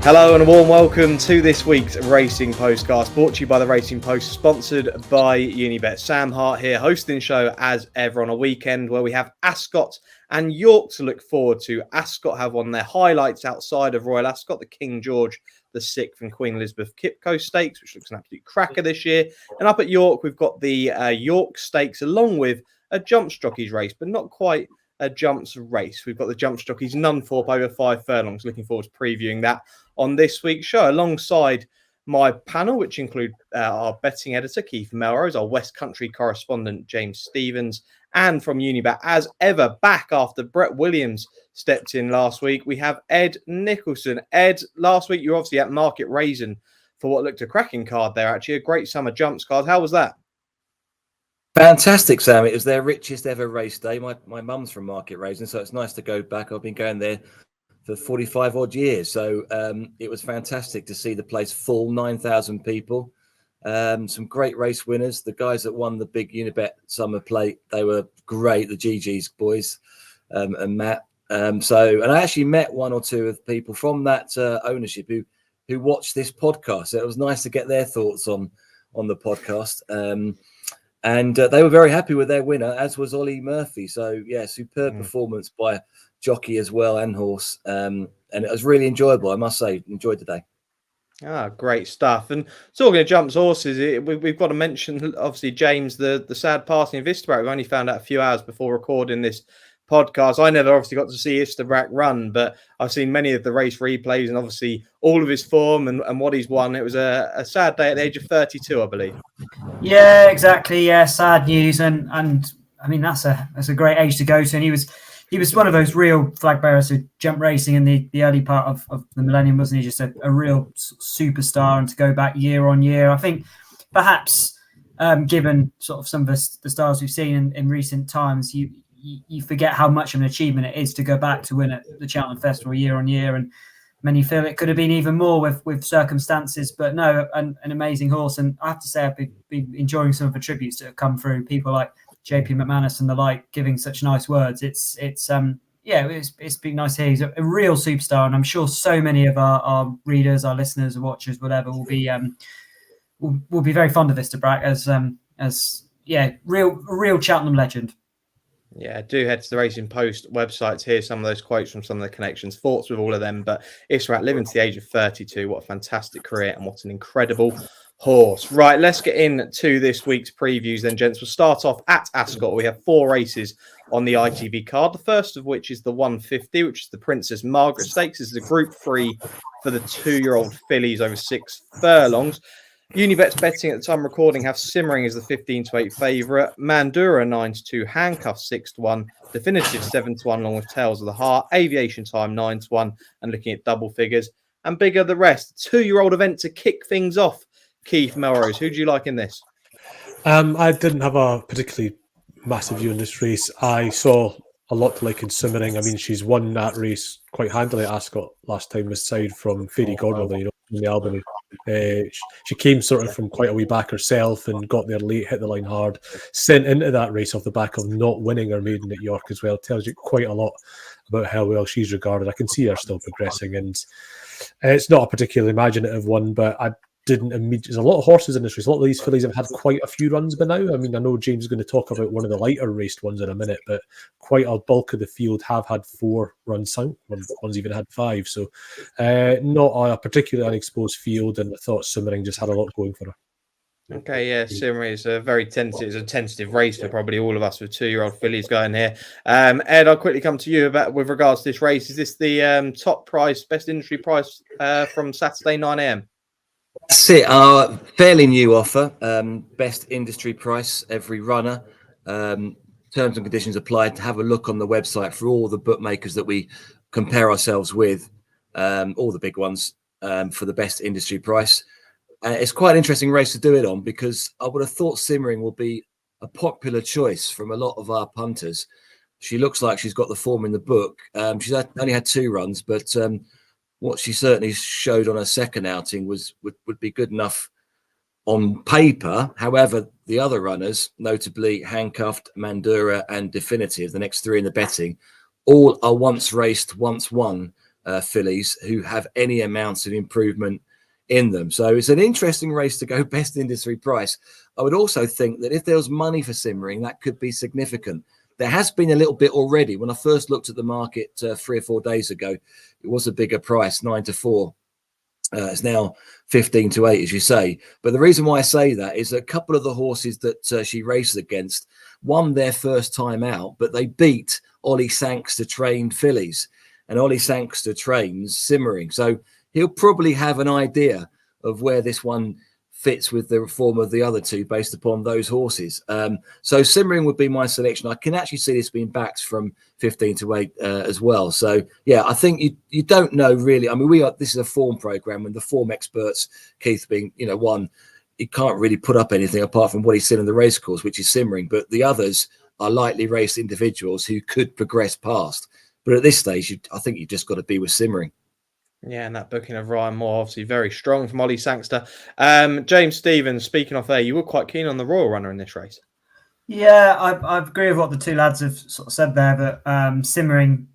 Hello and a warm welcome to this week's Racing Postcast, brought to you by the Racing Post, sponsored by Unibet. Sam Hart here, hosting the show as ever on a weekend where we have Ascot and York to look forward to. Ascot have won their highlights outside of Royal Ascot, the King George VI and Queen Elizabeth Qipco Stakes, which looks an absolute cracker this year. And up at York, we've got the York Stakes along with a Jumps Jockeys race, but not quite a Jumps race. We've got the Jumps Jockeys Nunthorpe over 5 furlongs. Looking forward to previewing that on this week's show, alongside my panel, which include our betting editor, Keith Melrose, our West Country correspondent, James Stevens, and from Unibet, as ever, back after Brett Williams stepped in last week, we have Ed Nicholson. Ed, last week you were obviously at Market Raisin for what looked a cracking card there, actually, a great summer jumps card. How was that? Fantastic, Sam. It was their richest ever race day. My mum's from Market Raisin, so it's nice to go back. I've been going there for 45 odd years. So it was fantastic to see the place full, 9,000 people. Some great race winners. The guys that won the big Unibet Summer Plate, they were great. The GG's boys and Matt. And I actually met one or two of people from that ownership who watched this podcast. So it was nice to get their thoughts on the podcast. And they were very happy with their winner, as was Ollie Murphy. So, yeah, superb performance by jockey as well and horse. And it was really enjoyable, I must say. Enjoyed the day. Great stuff. And talking of jumps horses, we've got to mention, obviously, James, the sad passing of Istabrack. We've only found out a few hours before recording this podcast. I never obviously got to see Istabrack run, but I've seen many of the race replays and obviously all of his form and what he's won. It was a sad day at the age of 32, I believe. Yeah, exactly. Yeah, sad news. And I mean, that's a great age to go to. And he was one of those real flag bearers who jumped racing in the early part of the millennium, wasn't he? Just a real superstar, and to go back year on year, I think perhaps given sort of some of the stars we've seen in recent times, you forget how much of an achievement it is to go back to win at the Chandon Festival year on year, and many feel it could have been even more with circumstances. But no, an amazing horse, and I have to say I've been enjoying some of the tributes that have come through. People like JP McManus and the like giving such nice words. It's been nice to hear. He's a real superstar, and I'm sure so many of our readers, our listeners, watchers, whatever, will be very fond of Istabrack as real Cheltenham legend. Yeah, do head to the Racing Post website to hear some of those quotes from some of the connections, thoughts with all of them. But Istabrack living to the age of 32, what a fantastic career and what an incredible horse. Right, let's get into this week's previews then, gents. We'll start off at Ascot. We have 4 races on the ITV card. The first of which is the 150, which is the Princess Margaret Stakes. This is the Group 3 for the 2-year-old fillies over 6 furlongs. Unibet's betting at the time of recording have Simmering as the 15-8 favourite, Mandura 9-2, Handcuff 6-1, Definitive 7-1 along with Tales of the Heart, Aviation Time 9-1 and looking at double figures, and bigger the rest. 2-year-old event to kick things off. Keith Melrose, who do you like in this? I didn't have a particularly massive view in this race. I saw a lot to like in Simmering. I mean, she's won that race quite handily at Ascot last time, aside from Fairy Godmother, in the Albany. She came sort of from quite a way back herself and got there late, hit the line hard, sent into that race off the back of not winning her maiden at York as well. Tells you quite a lot about how well she's regarded. I can see her still progressing, and it's not a particularly imaginative one, but I didn't immediately. There's a lot of horses in this race. A lot of these fillies have had quite a few runs by now. I mean, I know James is going to talk about one of the lighter raced ones in a minute, but quite a bulk of the field have had 4 runs. One's even had 5. So not a particularly unexposed field, and I thought Simmering just had a lot going for her. Okay, yeah, Simmering is a very tentative race for probably all of us with 2-year-old fillies going here. Ed, I'll quickly come to you with regards to this race. Is this the top price, best industry price from Saturday 9 a.m? That's it. Our fairly new offer. Best industry price every runner. Terms and conditions applied. Have a look on the website for all the bookmakers that we compare ourselves with, all the big ones, for the best industry price. It's quite an interesting race to do it on, because I would have thought Simmering will be a popular choice from a lot of our punters. She looks like she's got the form in the book. She's only had 2 runs, but what she certainly showed on her second outing would be good enough on paper. However, the other runners, notably Handcuffed, Mandura and Definitive, the next 3 in the betting, all are once raced, once won fillies who have any amounts of improvement in them. So it's an interesting race to go best industry price. I would also think that if there was money for simmering, that could be significant. There has been a little bit already. When I first looked at the market 3 or 4 days ago, it was a bigger price, 9-4. It's now 15-8, as you say. But the reason why I say that is a couple of the horses that she races against won their first time out, but they beat Ollie Sangster trained fillies. And Ollie Sangster trains simmering. So he'll probably have an idea of where this one fits with the form of the other two based upon those horses. So simmering would be my selection. I can actually see this being backed from 15-8 as well. So yeah, I think you don't know really. I mean, this is a form program, and the form experts, Keith being one, he can't really put up anything apart from what he's seen in the race course, which is simmering. But the others are lightly raced individuals who could progress past. But at this stage, I think you've just got to be with simmering. Yeah, and that booking of Ryan Moore, obviously very strong from Ollie Sangster. James Stevens, speaking off there, you were quite keen on the Royal Runner in this race. Yeah, I agree with what the two lads have sort of said there, that simmering,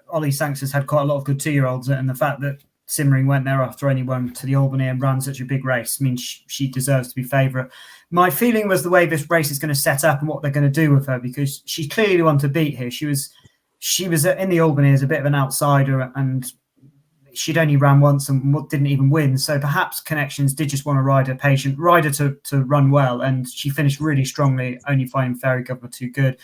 Ollie Sangster's had quite a lot of good 2-year-olds, and the fact that simmering went there after anyone to the Albany and ran such a big race means she deserves to be favourite. My feeling was the way this race is going to set up and what they're going to do with her, because she's clearly the one to beat here. She was in the Albany as a bit of an outsider, and she'd only ran once and didn't even win. So perhaps Connections did just want to ride her to run well. And she finished really strongly, only finding Fairy Governor too good.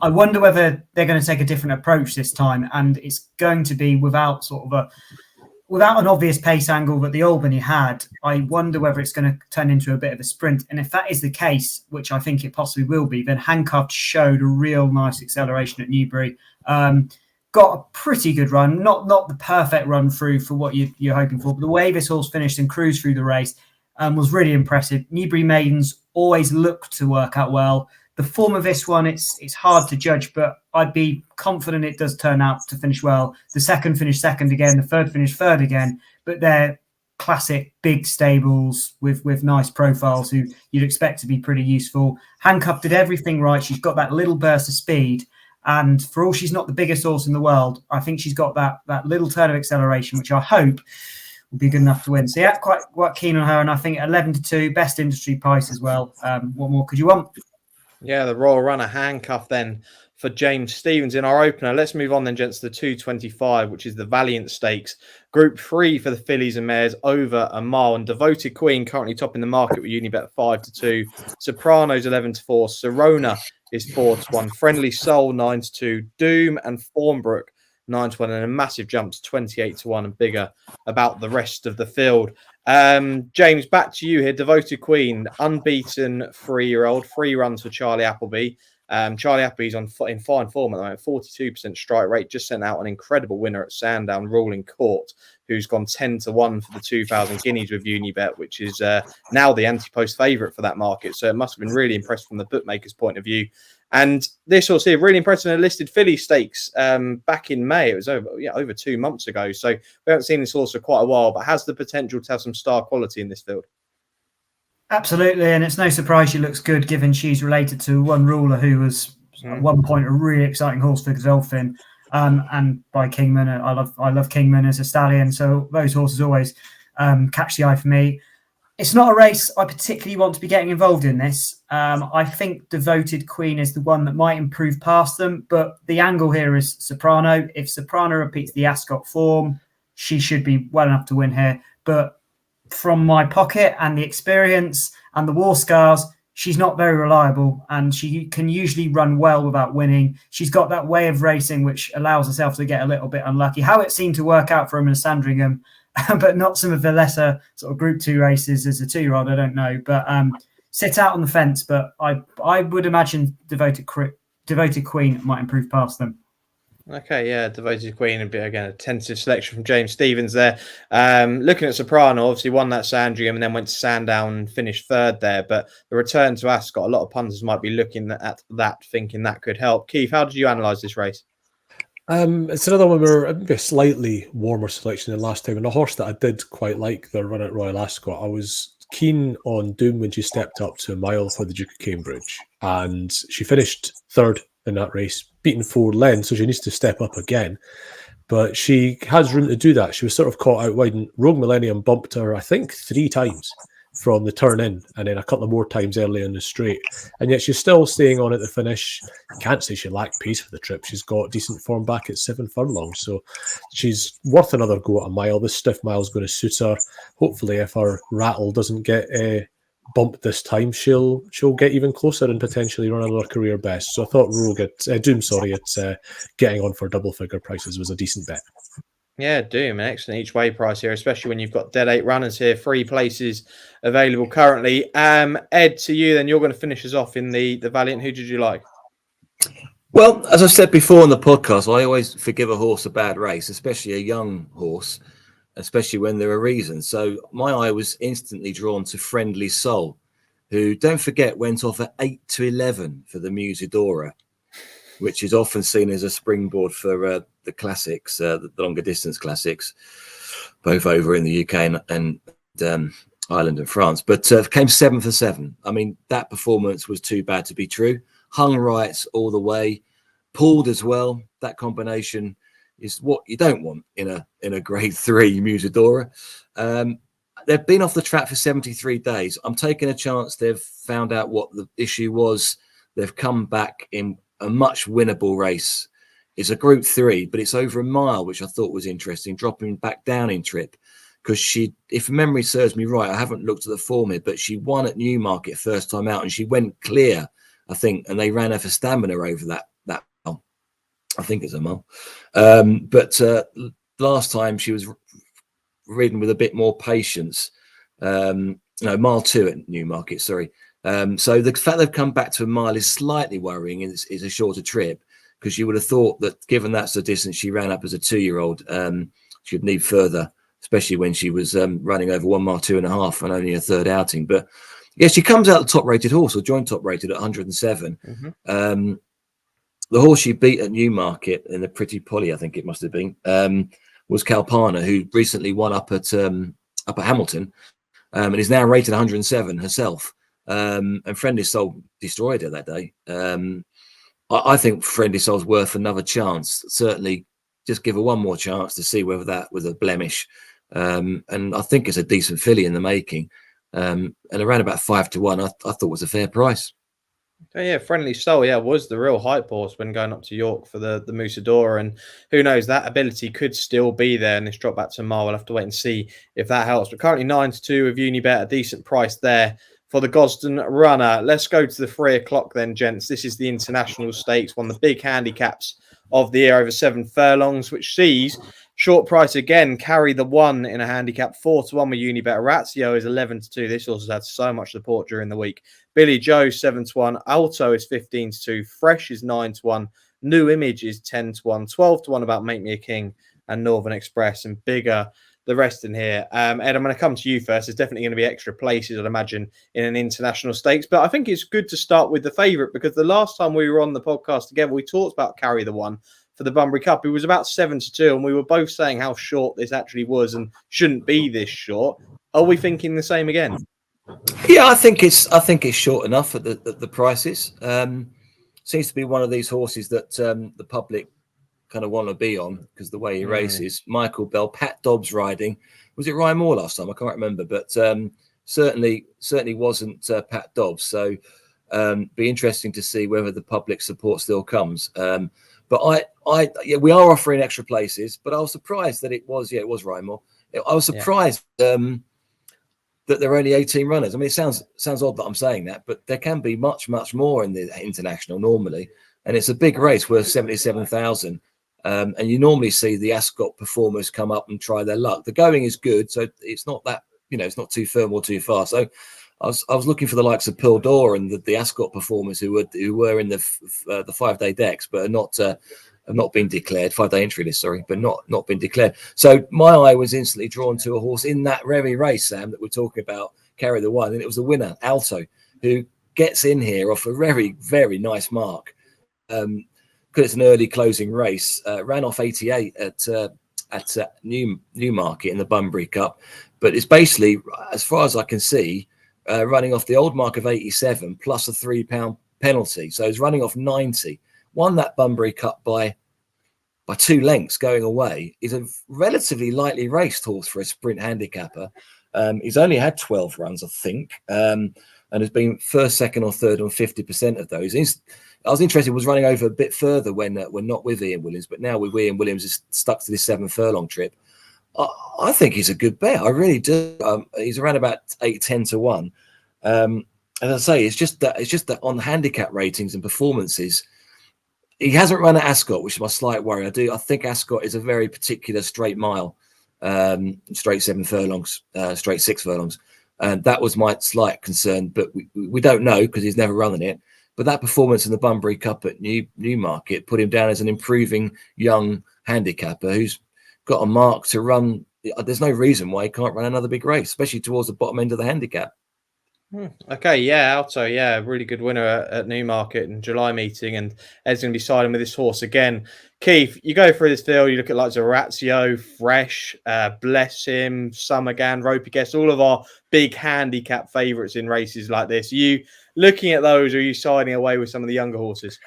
I wonder whether they're going to take a different approach this time. And it's going to be without an obvious pace angle that the Albany had. I wonder whether it's going to turn into a bit of a sprint. And if that is the case, which I think it possibly will be, then Handcuffed showed a real nice acceleration at Newbury. Got a pretty good run, not the perfect run through for what you're hoping for, but the way this horse finished and cruised through the race was really impressive. Newbury Maidens always look to work out well. The form of this one, it's hard to judge, but I'd be confident it does turn out to finish well. The second finished second again, the third finished third again, but they're classic big stables with nice profiles who you'd expect to be pretty useful. Handcuffed did everything right. She's got that little burst of speed. And for all she's not the biggest horse in the world, I think she's got that little turn of acceleration, which I hope will be good enough to win. So yeah, quite keen on her. And I think 11-2, best industry price as well. What more could you want? Yeah, the Royal Runner Handcuff then for James Stevens in our opener. Let's move on then, gents, to the 225, which is the Valiant Stakes. Group 3 for the fillies and mares over a mile. And Devoted Queen currently topping the market with Unibet 5-2. Sopranos 11-4. Serona is 4-1. Friendly Soul 9-2. Doom and Thornbrook 9-1, and a massive jump to 28-1 and bigger about the rest of the field. James, back to you here. Devoted Queen, unbeaten 3-year-old, 3 runs for Charlie Appleby. Charlie Appleby's in fine form at the moment, 42% strike rate. Just sent out an incredible winner at Sandown, Ruling Court, who's gone 10-1 for the 2,000 guineas with Unibet, which is now the anti-post favourite for that market. So it must have been really impressed from the bookmaker's point of view. And this horse here, really impressed in a listed filly stakes back in May. It was over 2 months ago. So we haven't seen this horse for quite a while, but has the potential to have some star quality in this field. Absolutely, and it's no surprise she looks good, given she's related to one ruler who was at one point a really exciting horse for Godolphin, and by Kingman. I love Kingman as a stallion, so those horses always catch the eye for me. It's not a race I particularly want to be getting involved in this. I think Devoted Queen is the one that might improve past them, but the angle here is Soprano. If Soprano repeats the Ascot form, she should be well enough to win here, but from my pocket and the experience and the war scars, she's not very reliable, and she can usually run well without winning. She's got that way of racing which allows herself to get a little bit unlucky. How it seemed to work out for him in Sandringham, but not some of the lesser sort of Group 2 races as a 2-year-old, I don't know. But sit out on the fence, but I would imagine Devoted Queen might improve past them. Okay, yeah, Devoted Queen, and again a tentative selection from James Stevens there. Looking at Soprano, obviously won that Sandringham and then went to Sandown and finished third there. But the return to Ascot, a lot of punters might be looking at that, thinking that could help. Keith, how did you analyse this race? It's another one where a slightly warmer selection than last time, and a horse that I did quite like the run at Royal Ascot. I was keen on Doom when she stepped up to a mile for the Duke of Cambridge, and she finished third in that race, beaten 4 lengths, so she needs to step up again. but she has room to do that. She was sort of caught out wide, and Rogue Millennium bumped her, I think, 3 times from the turn in, and then a couple of more times early in the straight. And yet she's still staying on at the finish. Can't say she lacked pace for the trip. She's got decent form back at 7 furlongs, so she's worth another go at a mile. This stiff mile is going to suit her. Hopefully, if her rattle doesn't get bumped this time, she'll get even closer and potentially run another career best. So I thought Doom, at getting on for double figure prices was a decent bet. Yeah, Doom, an excellent each way price here, especially when you've got dead 8 runners here, 3 places available currently. Ed, to you, then you're going to finish us off in the Valiant. Who did you like? Well, as I said before on the podcast, I always forgive a horse a bad race, especially a young horse, especially when there are reasons. So my eye was instantly drawn to Friendly Soul, who, don't forget, went off at 8-11 for the Musidora, which is often seen as a springboard for the classics, the longer distance classics, both over in the UK and Ireland and France. But came 7 for 7. I mean, that performance was too bad to be true. Hung right all the way, pulled as well. That combination is what you don't want in a grade 3 Musidora. They've been off the track for 73 days. I'm taking a chance they've found out what the issue was. They've come back in a much winnable race. It's a group 3, but it's over a mile, which I thought was interesting, dropping back down in trip. Because she, if memory serves me right, I haven't looked at the form here, but she won at Newmarket first time out and she went clear, I think, and they ran her for stamina over that mile. I think it's a mile. But last time she was ridden with a bit more patience. Mile 2 at Newmarket, sorry. So the fact they've come back to a mile is slightly worrying. Is a shorter trip, because you would have thought that given that's the distance she ran up as a 2-year-old, she'd need further, especially when she was running over 1 mile 2.5 and only a third outing. But yeah, she comes out the top rated horse, or joint top rated at 107. Mm-hmm. The horse she beat at Newmarket in the Pretty Polly, I think it must have been, was Kalpana, who recently won up at Hamilton, and is now rated 107 herself. And Friendly Soul destroyed her that day. I think Friendly Soul's worth another chance. Certainly, just give her one more chance to see whether that was a blemish. And I think it's a decent filly in the making. And around about 5-1, I thought was a fair price. Oh, yeah, Friendly Soul, was the real hype horse when going up to York for the Musidora, and who knows, that ability could still be there. And this drop back to a mile, we'll have to wait and see if that helps. But currently 9-2 with Unibet, a decent price there for the Gosden runner. Let's go to the 3 o'clock then, gents. This is the International Stakes, one of the big handicaps of the year, over 7 furlongs, which sees short price again carry the 1 in a handicap, 4-1 with Unibet. Orazio is 11-2. This also had so much support during the week. Billy Joe 7-1. Alto is 15-2. Fresh is 9-1. New Image is 10-1. 12-1 about Make Me a King and Northern Express, and bigger the rest in here. Ed, I'm going to come to you first. There's definitely going to be extra places, I'd imagine, in an international stakes. But I think it's good to start with the favourite, because the last time we were on the podcast together, we talked about Carry the 1 for the Bunbury Cup. It was about 7-2, and we were both saying how short this actually was and shouldn't be this short. Are we thinking the same again? Yeah, I think it's short enough at the prices. Seems to be one of these horses that the public kind of want to be on because the way he races. Michael Bell, Pat Dobbs riding. Was it Ryan Moore last time? I can't remember, but certainly wasn't Pat Dobbs. So be interesting to see whether the public support still comes. But we are offering extra places, but I was surprised that it was Ryan Moore. I was surprised that there are only 18 runners. I mean, it sounds odd that I'm saying that, but there can be much more in the international normally, and it's a big race worth 77,000. And you normally see the Ascot performers come up and try their luck. The going is good, so it's not that it's not too firm or too far. So I was looking for the likes of Pearl D'Or and the Ascot performers who were in the 5-day decks, but have not been declared, 5-day entry list, sorry, but not been declared. So my eye was instantly drawn to a horse in that very race, Sam, that we're talking about, Carry the 1, and it was the winner, Alto, who gets in here off a very, very nice mark. Because it's an early closing race, ran off 88 at Newmarket in the Bunbury Cup, but it's basically, as far as I can see, running off the old mark of 87 plus a £3 penalty. So it's running off 90. Won that Bunbury Cup by by 2 lengths going away, is a relatively lightly raced horse for a sprint handicapper. He's only had 12 runs, I think, and has been first, second, or third on 50% of those. I was interested, was running over a bit further when not with Ian Williams, but now with Ian Williams is stuck to this 7 furlong trip. I think he's a good bet. I really do. He's around about 8-10 to 1. As I say, it's just that on the handicap ratings and performances, he hasn't run at Ascot, which is my slight worry. I think Ascot is a very particular straight mile, straight 7 furlongs, straight 6 furlongs. And that was my slight concern, but we don't know because he's never run it. But that performance in the Bunbury Cup at Newmarket put him down as an improving young handicapper who's got a mark to run. There's no reason why he can't run another big race, especially towards the bottom end of the handicap. Okay, yeah, Alto, yeah, really good winner at Newmarket in July meeting, and Ed's going to be siding with this horse again. Keith, you go through this field, you look at like Zorazio, Fresh, Bless Him, Summergan, Ropey Guest, all of our big handicap favourites in races like this. Are you looking at those, or are you siding away with some of the younger horses?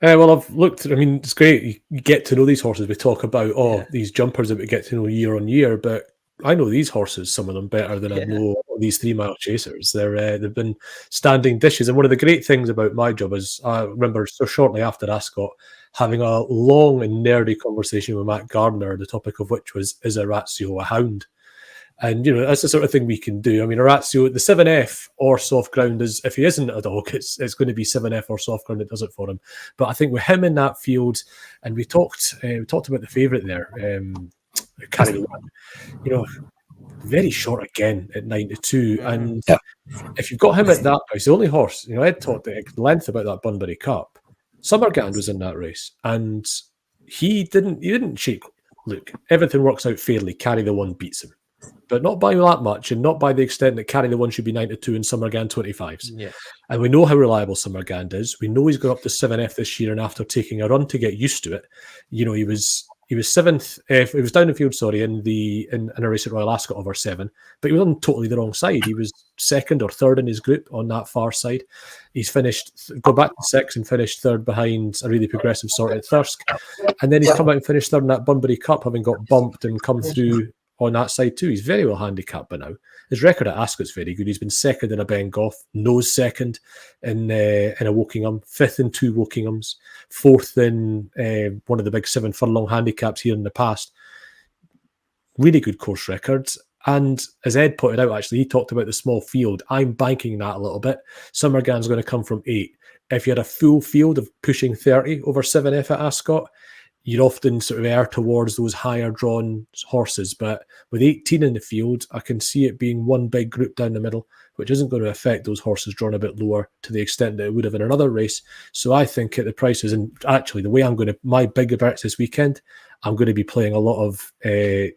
Well, I've looked. I mean, it's great. You get to know these horses. We talk about these jumpers that we get to know year on year, but I know these horses, some of them better than I know these 3 mile chasers. They've been standing dishes, and one of the great things about my job is I remember so shortly after Ascot having a long and nerdy conversation with Matt Gardner, the topic of which was, is Orazio a hound? And, you know, that's the sort of thing we can do. I mean, Orazio, the 7F or soft ground is, if he isn't a dog, it's going to be 7F or soft ground that does it for him. But I think with him in that field, and we talked about the favourite there, Carry the One, you know, very short again at 9-2. And if you've got him at that price, the only horse, you know, Ed talked at length about that Bunbury Cup. Summergan was in that race, and he didn't shake. Look, everything works out fairly. Carry the One beats him, but not by that much, and not by the extent that Carry the One should be 9-2 and Summergan 25s. Yeah. And we know how reliable Summergan is. We know he's got up to 7F this year, and after taking a run to get used to it, you know, he was 7th. He was down the field, sorry, in a race at Royal Ascot over 7, but he was on totally the wrong side. He was 2nd or 3rd in his group on that far side. He's go back to 6 and finished 3rd behind a really progressive sort at Thirsk, and then he's come out and finished 3rd in that Bunbury Cup, having got bumped and come through on that side too. He's very well handicapped by now. His record at Ascot's very good. He's been 2nd in a Bengoff, nose 2nd in a Wokingham, 5th in 2 Wokinghams, 4th in one of the big 7 furlong handicaps here in the past. Really good course records. And as Ed pointed out, actually, he talked about the small field. I'm banking that a little bit. Summergan's going to come from 8. If you had a full field of pushing 30 over 7F at Ascot, you'd often sort of err towards those higher drawn horses. But with 18 in the field, I can see it being one big group down the middle, which isn't going to affect those horses drawn a bit lower to the extent that it would have in another race. So I think at the prices, and actually the way my big bets this weekend, I'm going to be playing a lot of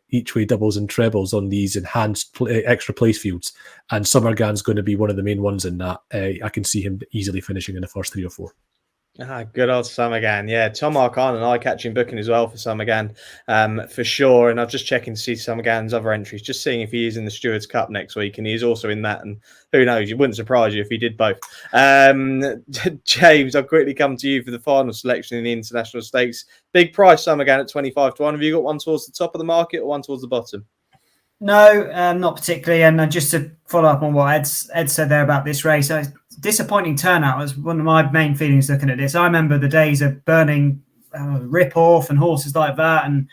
each way doubles and trebles on these enhanced extra place fields. And Summergan's going to be one of the main ones in that. I can see him easily finishing in the first 3 or 4. Good old Summergan. Yeah, Tom Arcan and I catching booking as well for Summergan, for sure. And I'm just checking to see Summergan's other entries, just seeing if he is in the Stewards Cup next week, and he's also in that. And who knows, it wouldn't surprise you if he did both. James, I'll quickly come to you for the final selection in the International Stakes. Big price Summergan at 25 to 1. Have you got one towards the top of the market or one towards the bottom? No, not particularly. And just to follow up on what Ed said there about this race, disappointing turnout was one of my main feelings looking at this. I remember the days of burning Rip-Off and horses like that, and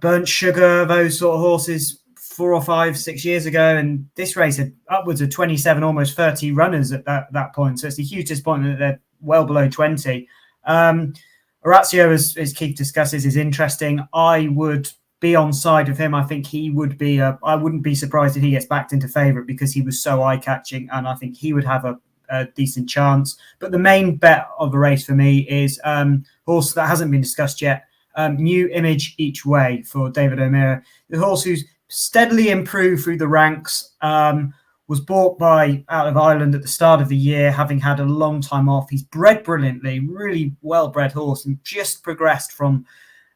Burnt Sugar, those sort of horses 4 or 5, 6 years ago. And this race had upwards of 27, almost 30 runners at that point. So it's a huge disappointment that they're well below 20. Orazio, as Keith discusses, is interesting. I would be on side of him. I think he would be I wouldn't be surprised if he gets backed into favourite because he was so eye-catching, and I think he would have a decent chance. But the main bet of the race for me is horse that hasn't been discussed yet, New Image Each Way for David O'Meara. The horse who's steadily improved through the ranks, was bought out of Ireland at the start of the year, having had a long time off. He's bred brilliantly, really well-bred horse, and just progressed from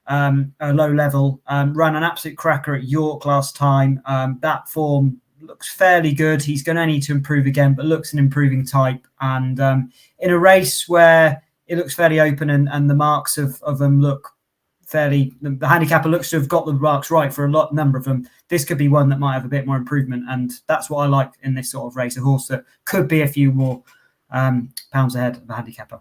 a low level, ran an absolute cracker at York last time. That form looks fairly good. He's going to need to improve again, but looks an improving type. And in a race where it looks fairly open and the marks of them look the handicapper looks to have got the marks right for number of them. This could be one that might have a bit more improvement, and that's what I like in this sort of race, a horse that could be a few more pounds ahead of the handicapper.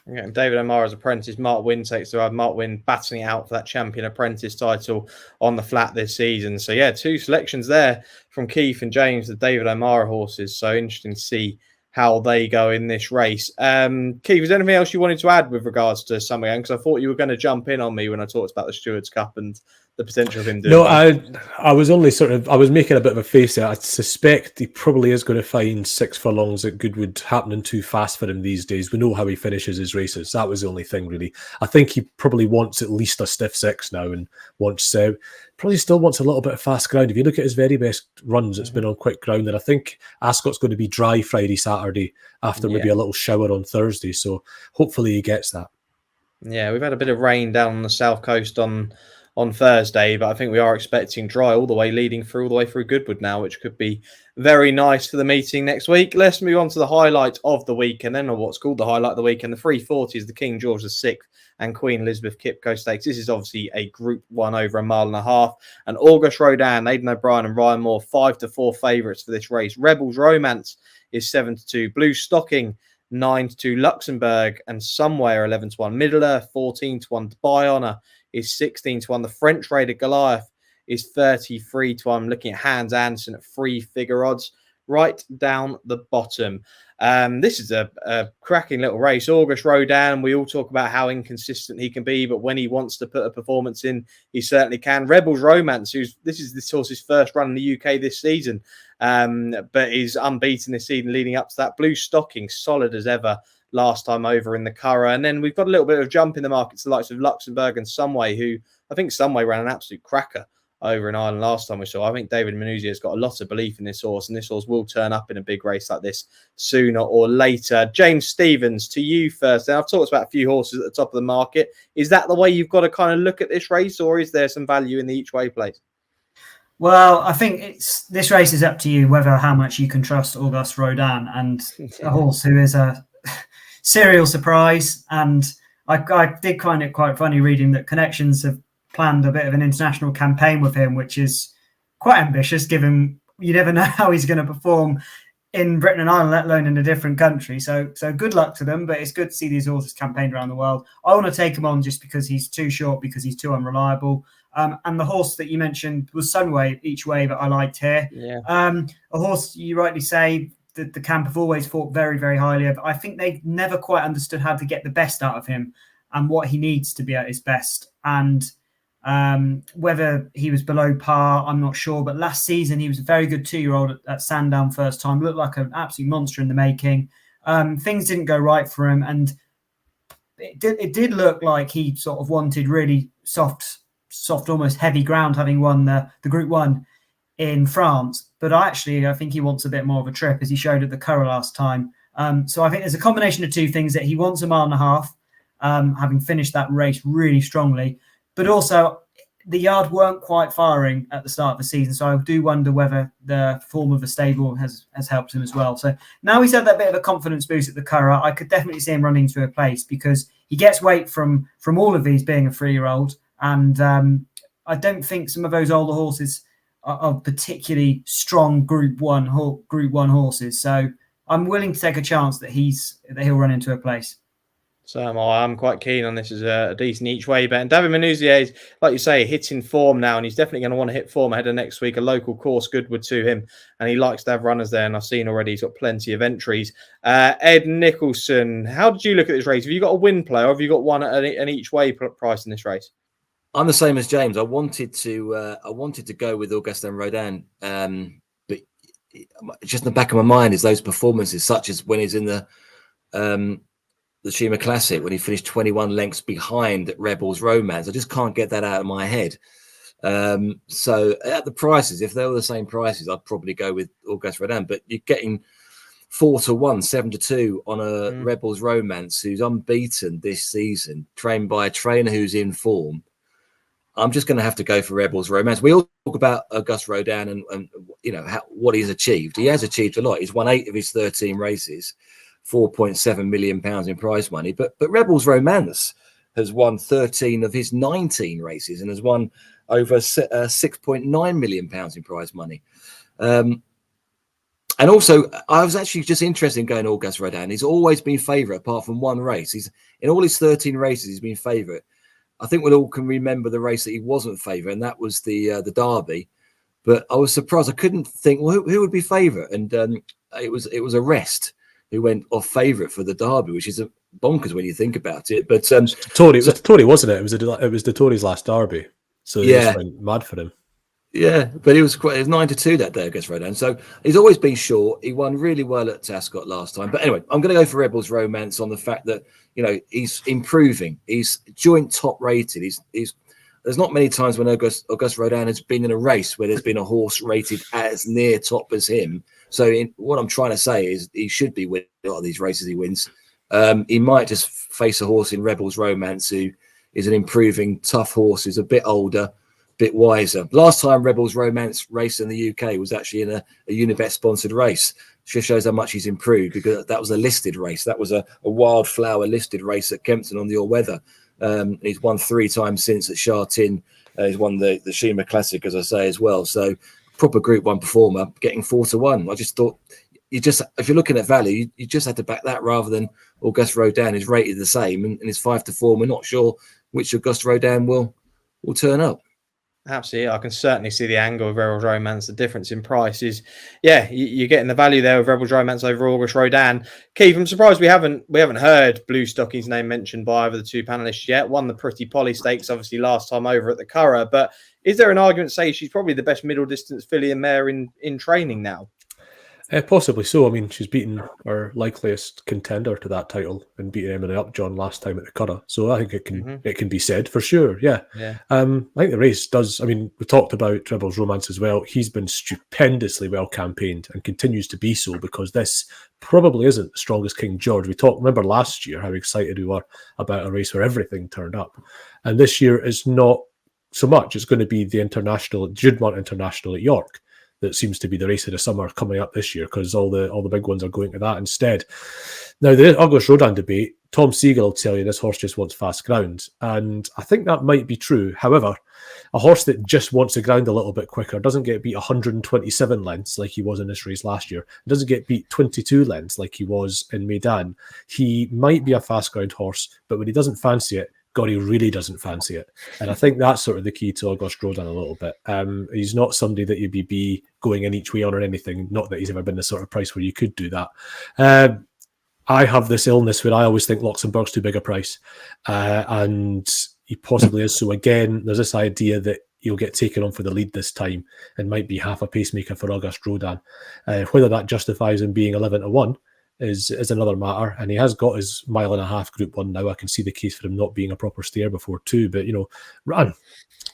Yeah, David O'Mara's apprentice, Mark Wynn, takes the ride. Mark Wynn battling it out for that champion apprentice title on the flat this season. So, yeah, 2 selections there from Keith and James, the David O'Mara horses. So interesting to see how they go in this race. Keith, is there anything else you wanted to add with regards to Summergang? Because I thought you were going to jump in on me when I talked about the Stewards Cup and the potential of him doing I was only I was making a bit of a face there. I suspect he probably is going to find 6 furlongs at Goodwood happening too fast for him these days. We know how he finishes his races. That was the only thing, really. I think he probably wants at least a stiff 6 now, and probably still wants a little bit of fast ground. If you look at his very best runs, it's been on quick ground. And I think Ascot's going to be dry Friday, Saturday, after maybe a little shower on Thursday. So hopefully he gets that. Yeah, we've had a bit of rain down on the south coast on Thursday, but I think we are expecting dry all the way through Goodwood now, which could be very nice for the meeting next week. Let's move on to the highlight of the weekend then, or what's called the highlight of the weekend. The 340 is the King George VI and Queen Elizabeth Qipco Stakes. This is obviously a Group 1 over 1.5 miles. And Auguste Rodin, Aidan O'Brien and Ryan Moore, 5-4 favourites for this race. Rebels Romance is 7-2. Bluestocking, 9-2. Luxembourg and Somewhere, 11-1. Middle Earth, 14-1. Dubai Honour is 16-1. The French Raider Goliath is 33-1. Looking at Hans Anderson at 3-figure odds right down the bottom. This is a cracking little race. Auguste Rodin, we all talk about how inconsistent he can be, but when he wants to put a performance in, he certainly can. Rebels Romance, this horse's first run in the UK this season, but is unbeaten this season leading up to that. Bluestocking, solid as ever last time over in the Curragh. And then we've got a little bit of jump in the markets, the likes of Luxembourg and Someway, who I think Someway ran an absolute cracker over in Ireland last time we saw. I think David Manuzzi has got a lot of belief in this horse, and this horse will turn up in a big race like this sooner or later. James Stevens, to you first. Now, I've talked about a few horses at the top of the market. Is that the way you've got to kind of look at this race, or is there some value in the each way place? Well, I think this race is up to you whether how much you can trust Auguste Rodin, and a horse who is a serial surprise. And I did find it quite funny reading that Connections have planned a bit of an international campaign with him, which is quite ambitious, given you never know how he's going to perform in Britain and Ireland, let alone in a different country. So good luck to them, but it's good to see these horses campaigned around the world. I want to take him on just because he's too short, because he's too unreliable. And the horse that you mentioned was Sunway each way that I liked here. Yeah. A horse, you rightly say, that the camp have always thought very, very highly of. I think they've never quite understood how to get the best out of him and what he needs to be at his best. And whether he was below par, I'm not sure. But last season, he was a very good 2-year-old at Sandown first time. Looked like an absolute monster in the making. Things didn't go right for him. And it did look like he sort of wanted really soft, almost heavy ground, having won the Group 1 in France. But I think he wants a bit more of a trip, as he showed at the Curragh last time. So I think there's a combination of two things, that he wants 1.5 miles, having finished that race really strongly. But also, the yard weren't quite firing at the start of the season. So I do wonder whether the form of the stable has helped him as well. So now he's had that bit of a confidence boost at the Curragh, I could definitely see him running to a place, because he gets weight from all of these being a 3-year-old. And I don't think some of those older horses are particularly strong Group 1 horses. So I'm willing to take a chance that he'll run into a place. So I'm quite keen on this as a decent each way bet. And David Manuzzi is, like you say, hitting form now, and he's definitely going to want to hit form ahead of next week. A local course, Goodwood, to him, and he likes to have runners there. And I've seen already he's got plenty of entries. Ed Nicholson, how did you look at this race? Have you got a win play, or have you got one at an each way price in this race? I'm the same as James. I wanted to go with Auguste Rodin, but just in the back of my mind is those performances, such as when he's in the Shima Classic, when he finished 21 lengths behind at Rebels Romance. I just can't get that out of my head. So at the prices, if they were the same prices, I'd probably go with Auguste Rodin. But you're getting 4-1, 7-2 on a Rebels Romance who's unbeaten this season, trained by a trainer who's in form. I'm just going to have to go for Rebels Romance. We all talk about Auguste Rodin and you know what he's achieved. He has achieved a lot. He's won 8 of his 13 races, £4.7 million in prize money. But Rebels Romance has won 13 of his 19 races and has won over £6.9 million in prize money. And also, I was actually just interested in going Auguste Rodin. He's always been favourite, apart from one race. He's in all his 13 races, he's been favourite. I think we all can remember the race that he wasn't favourite, and that was the Derby. But I was surprised. I couldn't think, well, who would be favourite? And it was a Rest who went off favourite for the Derby, which is a bonkers when you think about it. But Tory, wasn't it? It was the Tories' last Derby, so they just went mad for him. Yeah, but it was 9-2 that day against Rodin. So he's always been short. He won really well at Ascot last time. But anyway, I'm going to go for Rebels Romance on the fact that, he's improving. He's joint top rated. He's there's not many times when Auguste Rodin has been in a race where there's been a horse rated as near top as him. So what I'm trying to say is he should be winning a lot of these races he wins. He might just face a horse in Rebels Romance who is an improving, tough horse, who's a bit older, bit wiser. Last time Rebels Romance raced in the UK was actually in a Unibet sponsored race. Just shows how much he's improved, because that was a listed race. That was a wildflower listed race at Kempton on the all-weather. He's won 3 times since at Chandon. He's won the Shima Classic, as I say, as well. So proper Group 1 performer, getting 4-1. I just thought, if you're looking at value, you just had to back that rather than Auguste Rodin is rated the same and is 5-4. We're not sure which Auguste Rodin will turn up. Absolutely, I can certainly see the angle of Rebels Romance. The difference in price is, you're getting the value there of Rebels Romance over Auguste Rodin. Keith, I'm surprised we haven't heard Bluestocking's name mentioned by either of the two panelists yet. Won the Pretty Polly Stakes obviously last time over at the Curragh, but is there an argument to say she's probably the best middle distance filly and mare in training now? Possibly so. I mean, she's beaten our likeliest contender to that title and beaten Emily Upjohn last time at the Curragh. So I think it can be said for sure. Yeah. I think the race does. I mean, we talked about Rebels Romance as well. He's been stupendously well campaigned and continues to be so, because this probably isn't the strongest King George. Remember last year how excited we were about a race where everything turned up, and this year is not so much. It's going to be the Juddmonte International at York that seems to be the race of the summer coming up this year, because all the big ones are going to that instead. Now, the Auguste Rodin debate, Tom Siegel will tell you this horse just wants fast ground, and I think that might be true. However, a horse that just wants the ground a little bit quicker doesn't get beat 127 lengths like he was in this race last year. It doesn't get beat 22 lengths like he was in Maidan. He might be a fast ground horse, but when he doesn't fancy it, God, he really doesn't fancy it. And I think that's sort of the key to Auguste Rodin a little bit. He's not somebody that you'd be going in each way on or anything. Not that he's ever been the sort of price where you could do that. I have this illness where I always think Luxembourg's too big a price. And he possibly is. So again, there's this idea that he'll get taken on for the lead this time and might be half a pacemaker for Auguste Rodin. Whether that justifies him being 11-1 is another matter, and he has got his 1.5 mile Group 1 now. I can see the case for him not being a proper steer before too, but ran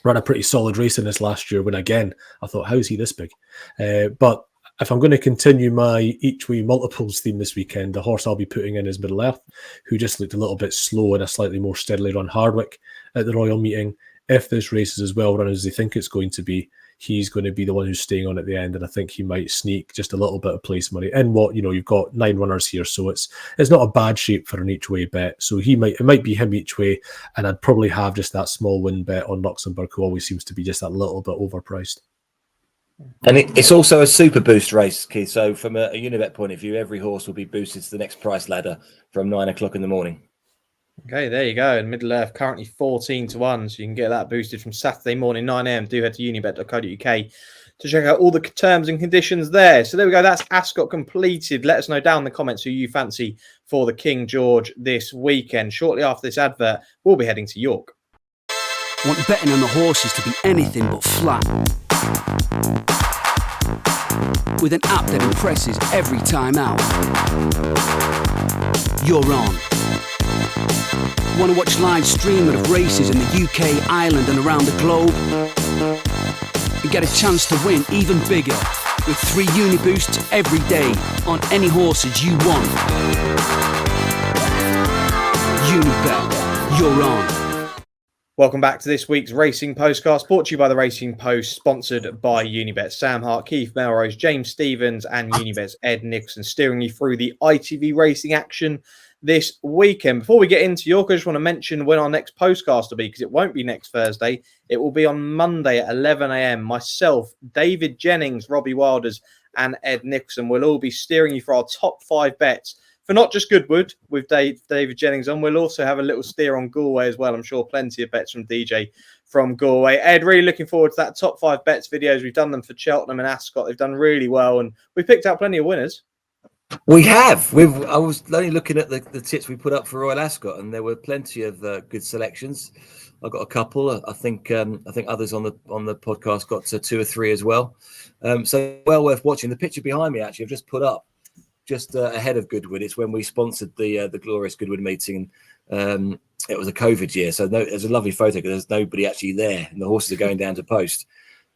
a pretty solid race in this last year when again I thought, how is he this big? But if I'm going to continue my each way multiples theme this weekend, the horse I'll be putting in is Middle Earth, who just looked a little bit slow in a slightly more steadily run Hardwick at the Royal Meeting. If this race is as well run as they think it's going to be, he's going to be the one who's staying on at the end, and I think he might sneak just a little bit of place money. And you've got 9 runners here, so it's not a bad shape for an each way bet. So it might be him each way, and I'd probably have just that small win bet on Luxembourg, who always seems to be just that little bit overpriced. And it's also a super boost race, Keith. So from a Unibet point of view, every horse will be boosted to the next price ladder from 9 o'clock in the morning. Okay, there you go. And Middle Earth currently 14-1, so you can get that boosted from Saturday morning 9 a.m. Do head to unibet.co.uk to check out all the terms and conditions there. So there we go. That's Ascot completed. Let us know down in the comments who you fancy for the King George this weekend. Shortly after this advert, we'll be heading to York. Want betting on the horses to be anything but flat? With an app that impresses every time out. You're on. Want to watch live streaming of races in the UK, Ireland and around the globe? And get a chance to win even bigger with 3 Uniboosts every day on any horses you want. Unibet, you're on. Welcome back to this week's Racing Postcast, brought to you by the Racing Post, sponsored by Unibet. Sam Hart, Keith Melrose, James Stevens and Unibet's Ed Nicholson steering you through the ITV racing action this weekend. Before we get into York, I just want to mention when our next postcast will be, because it won't be next Thursday. It will be on Monday at 11 a.m. Myself, David Jennings, Robbie Wilders, and Ed Nicholson will all be steering you for our top 5 bets for not just Goodwood with David Jennings on. We'll also have a little steer on Galway as well. I'm sure plenty of bets from DJ from Galway. Ed, really looking forward to that top 5 bets videos. We've done them for Cheltenham and Ascot. They've done really well, and we picked out plenty of winners. We have. I was only looking at the tips we put up for Royal Ascot, and there were plenty of good selections. I got a couple. I think others on the podcast got 2 or 3 as well. So well worth watching. The picture behind me, actually, I've just put up just ahead of Goodwood. It's when we sponsored the glorious Goodwood meeting. It was a COVID year, so there's a lovely photo because there's nobody actually there, and the horses are going down to post.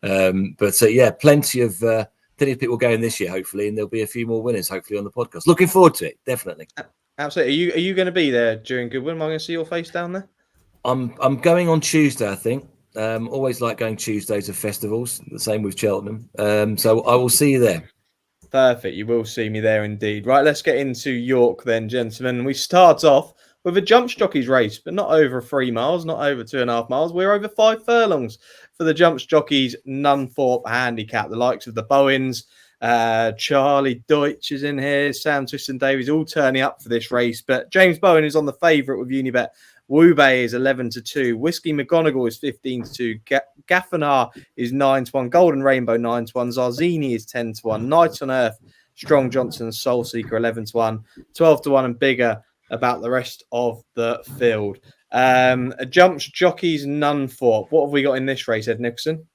But plenty of people going this year, hopefully, and there'll be a few more winners, hopefully, on the podcast. Looking forward to it, definitely. Absolutely. Are you going to be there during Goodwood? Am I going to see your face down there? I'm going on Tuesday, I think. Always like going Tuesdays to festivals. The same with Cheltenham. So I will see you there. Perfect. You will see me there indeed. Right, let's get into York then, gentlemen. We start off with a jumps jockeys race, but not over 3 miles, not over 2.5 miles. We're over 5 furlongs for the jumps jockeys Nunthorpe handicap. The likes of the Bowens, Charlie Deutsch is in here, Sam Twiston-Davies all turning up for this race. But James Bowen is on the favourite with Unibet. Wubei is 11-2. Whiskey McGonagall is 15-2. Gaffanar is 9-1. Golden Rainbow 9-1. Zarzini is 10-1. Night on Earth, Strong Johnson, Soul Seeker 11-1. 12-1 and bigger about the rest of the field. Jumps jockeys Nunthorpe. What have we got in this race, Ed Nicholson?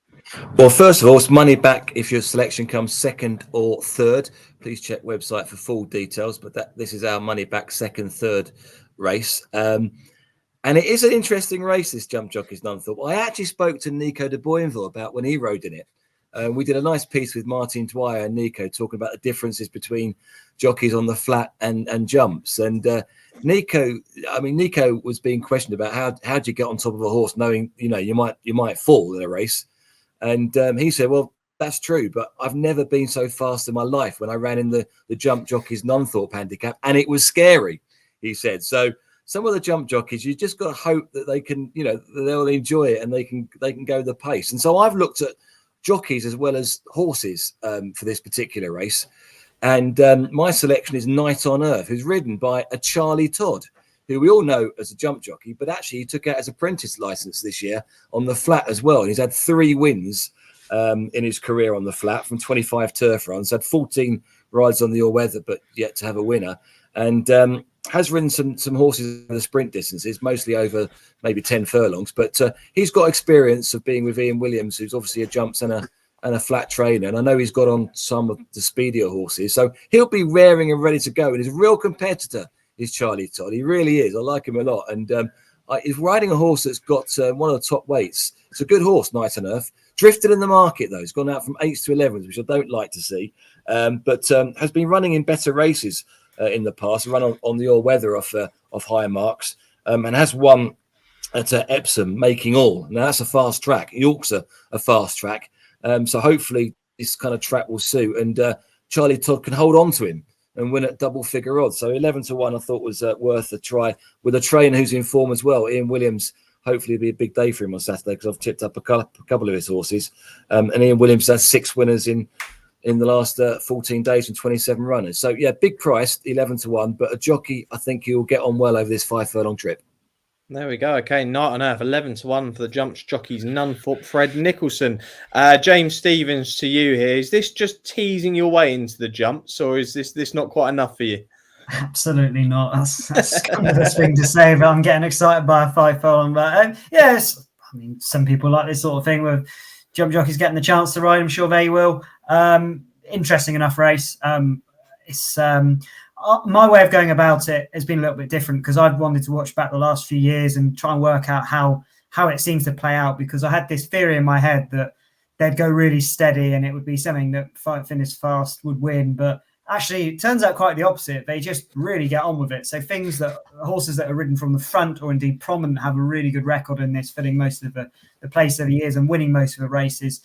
Well, first of all, it's money back if your selection comes 2nd or 3rd. Please check website for full details. But this is our money back 2nd, 3rd race. And it is an interesting race, this jump jockeys Nunthorpe. I actually spoke to Nico de Boinville about when he rode in it. We did a nice piece with Martin Dwyer and Nico talking about the differences between jockeys on the flat and jumps. And Nico was being questioned about how do you get on top of a horse knowing you might fall in a race. And he said, well, that's true, but I've never been so fast in my life when I ran in the jump jockeys Nunthorpe handicap, and it was scary, he said. So some of the jump jockeys, you just got to hope that they can, they'll enjoy it and they can go the pace. And so I've looked at jockeys as well as horses for this particular race. And my selection is Night on Earth, who's ridden by a Charlie Todd, who we all know as a jump jockey, but actually he took out his apprentice license this year on the flat as well. And he's had 3 wins in his career on the flat from 25 turf runs, had 14 rides on the all-weather, but yet to have a winner. And has ridden some horses in the sprint distances, mostly over maybe 10 furlongs. But he's got experience of being with Ian Williams, who's obviously a jumps and a flat trainer. And I know he's got on some of the speedier horses. So he'll be raring and ready to go. And he's a real competitor, is Charlie Todd. He really is. I like him a lot. And he's riding a horse that's got one of the top weights. It's a good horse, Night on Earth. Drifted in the market, though. He's gone out from 8s to 11s, which I don't like to see. But has been running in better races in the past, run on the all-weather off higher marks, and has won at Epsom, making all. Now, that's a fast track. York's a fast track. So hopefully this kind of track will suit. And Charlie Todd can hold on to him and win at double-figure odds. So 11-1 I thought was worth a try with a trainer who's in form as well. Ian Williams, hopefully it'll be a big day for him on Saturday because I've tipped up a couple of his horses. And Ian Williams has 6 winners in the last 14 days and 27 runners. So, yeah, big price, 11-1, but a jockey, I think he'll get on well over this 5 furlong trip. There we go. Okay, Night on Earth, 11-1 for the jumps jockeys Nunthorpe. Fred Nicholson. James Stevens to you here. Is this just teasing your way into the jumps, or is this not quite enough for you? Absolutely not. That's kind of the thing to say, but I'm getting excited by a 5 furlong. But yes, I mean, some people like this sort of thing with jump jockeys getting the chance to ride. I'm sure they will. Interesting enough race. It's my way of going about it has been a little bit different because I've wanted to watch back the last few years and try and work out how it seems to play out, because I had this theory in my head that they'd go really steady and it would be something that finish fast would win. But actually, it turns out quite the opposite. They just really get on with it. So horses that are ridden from the front or indeed prominent have a really good record in this, filling most of the place over the years and winning most of the races.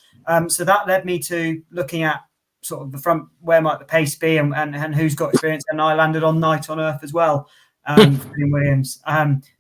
So that led me to looking at sort of the front, where might the pace be and who's got experience. And I landed on Night on Earth as well. Ian Williams,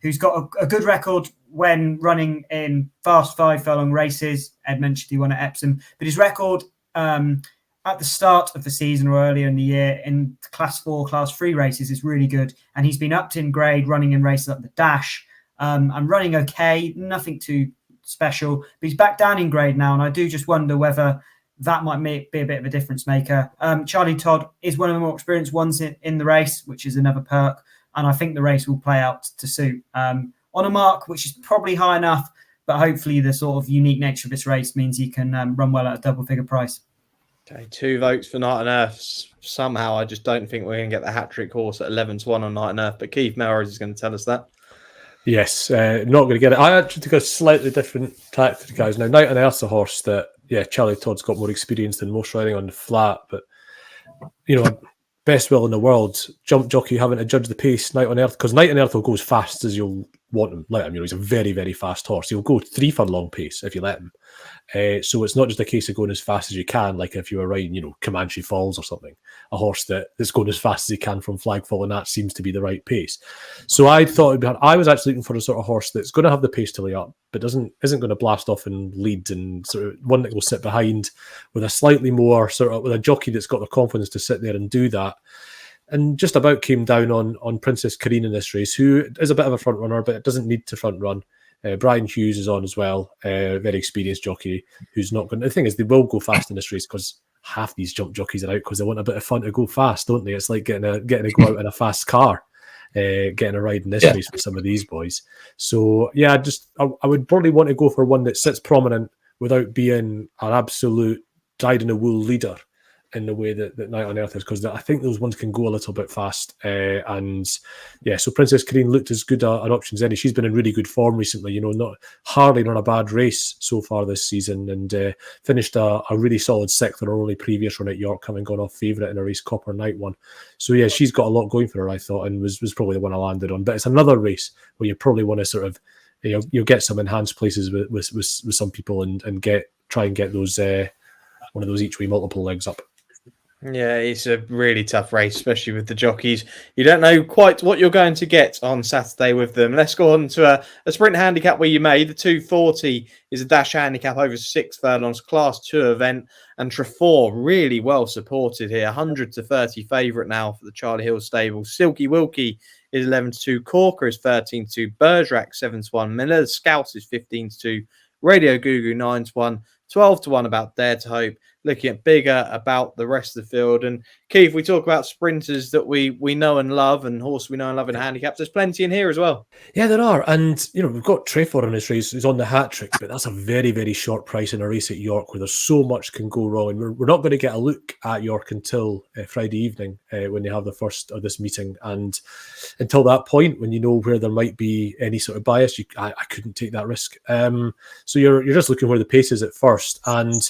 who's got a good record when running in fast 5 furlong races. Ed mentioned he won at Epsom, but his record at the start of the season or earlier in the year in Class 4, Class 3 races is really good. And he's been upped in grade running in races like the Dash and running okay, nothing too special. But he's back down in grade now, and I do just wonder whether that might be a bit of a difference maker. Charlie Todd is one of the more experienced ones in the race, which is another perk. And I think the race will play out to suit on a mark, which is probably high enough, but hopefully the sort of unique nature of this race means he can run well at a double-figure price. Okay, 2 votes for Night on Earth. Somehow, I just don't think we're going to get the hat-trick horse at 11-1 on Night on Earth, but Keith Melrose is going to tell us that. Yes, not going to get it. I actually took a slightly different tack to the guys. Now, Night on Earth's a horse that, Charlie Todd's got more experience than most riding on the flat, but, best will in the world, jump jockey having to judge the pace, Night on Earth, because Night on Earth will go as fast as you'll want him. Let him, he's a very, very fast horse. He'll go 3 furlong pace if you let him. So it's not just a case of going as fast as you can, like if you were riding, Comanche Falls or something. A horse that's going as fast as he can from Flagfall, and that seems to be the right pace. So I thought I was actually looking for a sort of horse that's going to have the pace to lay up, but isn't going to blast off and lead, and sort of one that will sit behind with a slightly more with a jockey that's got the confidence to sit there and do that. And just about came down on Princess Karine in this race, who is a bit of a front runner, but doesn't need to front run. Brian Hughes is on as well, very experienced jockey who's not going. The thing is, they will go fast in this race because half these jump jockeys are out because they want a bit of fun to go fast, don't they? It's like getting a go out in a fast car, getting a ride in this race for some of these boys. So I would probably want to go for one that sits prominent without being an absolute dyed-in-the-wool leader in the way that Night on Earth is, because I think those ones can go a little bit fast. So Princess Karine looked as good an option as any. She's been in really good form recently, hardly run a bad race so far this season, and finished a really solid 6th in her only previous run at York, having gone off favourite in a race Copper Night one. So she's got a lot going for her, I thought, and was probably the one I landed on. But it's another race where you probably want to sort of, you'll get some enhanced places with some people and try and get those one of those each way multiple legs up. Yeah, it's a really tough race, especially with the jockeys. You don't know quite what you're going to get on Saturday with them. Let's go on to a sprint handicap where you made. The 240 is a dash handicap over 6 furlongs, Class 2 event. And Trefor really well supported here. 100-30 favourite now for the Charlie Hill stable. Silky Wilkie is 11-2. Corker is 13-2. Bergerac 7-1. Miller Scout is 15-2. Radio Goo 9-1. 12-1 about Dare to Hope. Looking at bigger about the rest of the field. And Keith, we talk about sprinters that we know and love, and horse we know and love in handicaps. There's plenty in here as well. Yeah, there are. And, we've got Trefor in this race who's on the hat-trick, but that's a very, very short price in a race at York where there's so much can go wrong. And we're not going to get a look at York until Friday evening when they have the first of this meeting. And until that point, when you know where there might be any sort of bias, I couldn't take that risk. So you're just looking where the pace is at first. And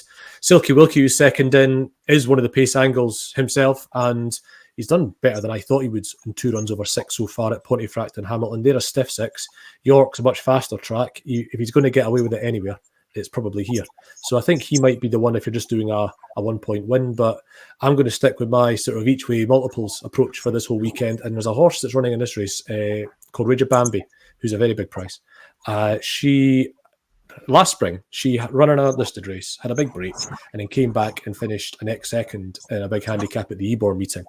Silky Wilkie, who's second in, is one of the pace angles himself, and he's done better than I thought he would in 2 runs over 6 so far at Pontefract and Hamilton. They're a stiff 6. York's a much faster track. If he's going to get away with it anywhere, it's probably here. So I think he might be the one if you're just doing a 1-point win, but I'm going to stick with my sort of each way multiples approach for this whole weekend. And there's a horse that's running in this race called Raja Bambi, who's a very big price. Last spring, she ran an unlisted race, had a big break, and then came back and finished an ex-second in a big handicap at the Ebor meeting.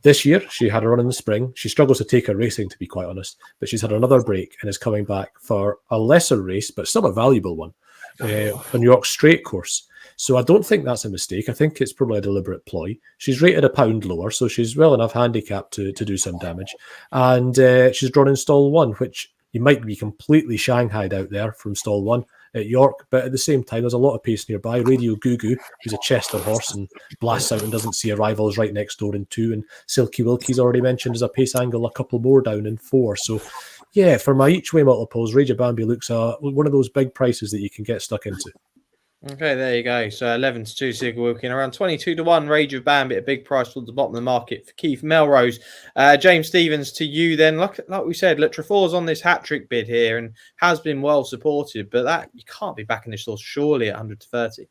This year, she had a run in the spring. She struggles to take her racing, to be quite honest, but she's had another break and is coming back for a lesser race, but still a valuable one, on York Straight course. So I don't think that's a mistake. I think it's probably a deliberate ploy. She's rated £1 lower, so she's well enough handicapped to do some damage. And she's drawn in stall 1, which you might be completely shanghaied out there from stall 1 at York, but at the same time, there's a lot of pace nearby. Radio Goo, who's a Chester horse and blasts out and doesn't see arrivals right next door in 2, and Silky Wilkie's already mentioned as a pace angle, a couple more down in 4. So, yeah, for my each way multiples, Raja Bambi looks one of those big prices that you can get stuck into. Okay, there you go. So 11-2 Silky Wilkie, and around 22-1 Raja Bambi, a big price towards the bottom of the market for Keith Melrose. James Stevens, to you then. Like we said, Trefor's on this hat-trick bid here and has been well supported, but that you can't be backing this horse surely at 100-30.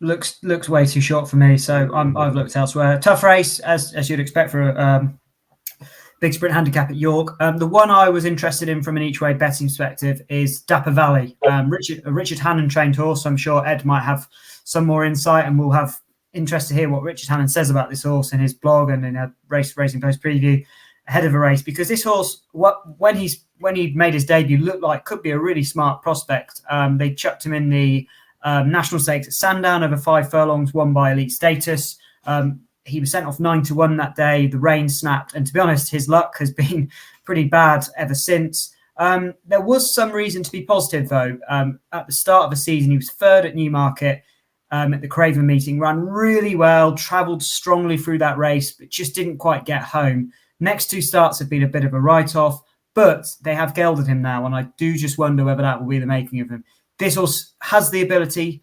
Looks way too short for me, so I've looked elsewhere. Tough race, as you'd expect for a big sprint handicap at York. The one I was interested in from an each way betting perspective is Dapper Valley. Richard Hannon trained horse. I'm sure Ed might have some more insight, and we'll have interest to hear what Richard Hannon says about this horse in his blog and in a Racing Post preview ahead of a race, because this horse, when he made his debut, looked like could be a really smart prospect. They chucked him in the National Stakes at Sandown over 5 furlongs, won by Elite Status. He was sent off 9-1 that day. The rain snapped, and to be honest, his luck has been pretty bad ever since. There was some reason to be positive, though. At the start of the season, he was third at Newmarket at the Craven meeting, ran really well, travelled strongly through that race, but just didn't quite get home. Next 2 starts have been a bit of a write-off, but they have gelded him now, and I do just wonder whether that will be the making of him. This horse has the ability,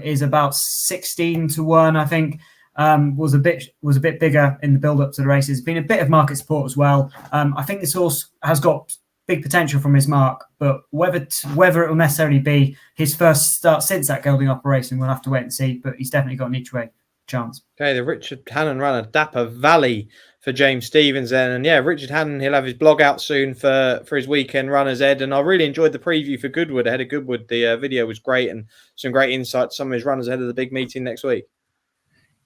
is about 16-1, I think. Was a bit bigger in the build-up to the races. Been a bit of market support as well. I think this horse has got big potential from his mark, but whether it will necessarily be his first start since that gelding operation, we'll have to wait and see. But he's definitely got an each way chance. Okay, the Richard Hannon runner, Dapper Valley for James Stevens then. And yeah, Richard Hannon, he'll have his blog out soon for his weekend runners, Ed. And I really enjoyed the preview for Goodwood, ahead of Goodwood. The video was great and some great insights, some of his runners ahead of the big meeting next week.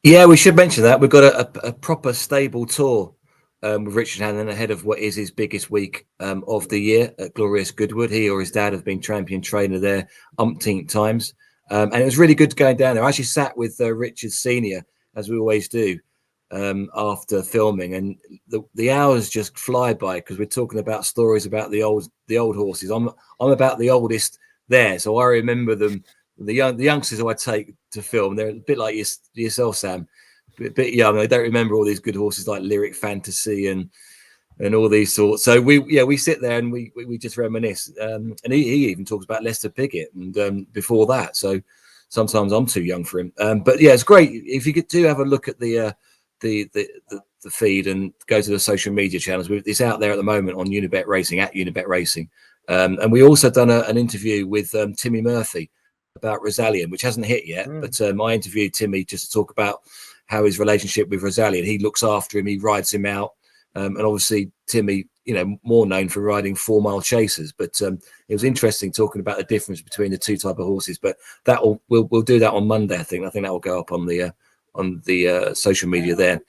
Yeah, we should mention that. We've got a proper stable tour with Richard Hannon ahead of what is his biggest week of the year at Glorious Goodwood. He or his dad have been champion trainer there umpteenth times. And it was really good going down there. I actually sat with Richard Senior, as we always do, after filming, and the hours just fly by because we're talking about stories about the old horses. I'm about the oldest there, so I remember them. The youngsters who I take to film, they're a bit like yourself, Sam, a bit young. They don't remember all these good horses like Lyric Fantasy and all these sorts. So we sit there and we just reminisce. And he even talks about Lester Piggott and before that. So sometimes I'm too young for him. But yeah, it's great if you do have a look at the feed and go to the social media channels. It's out there at the moment on Unibet Racing, at Unibet Racing. And we also done an interview with Timmy Murphy about Rosalien, which hasn't hit yet, but I interviewed Timmy just to talk about how his relationship with Rosalien. He looks after him, he rides him out, and obviously Timmy, more known for riding 4 Mile Chasers. But it was interesting talking about the difference between the two type of horses. But we'll do that on Monday. I think that will go up on the social media there.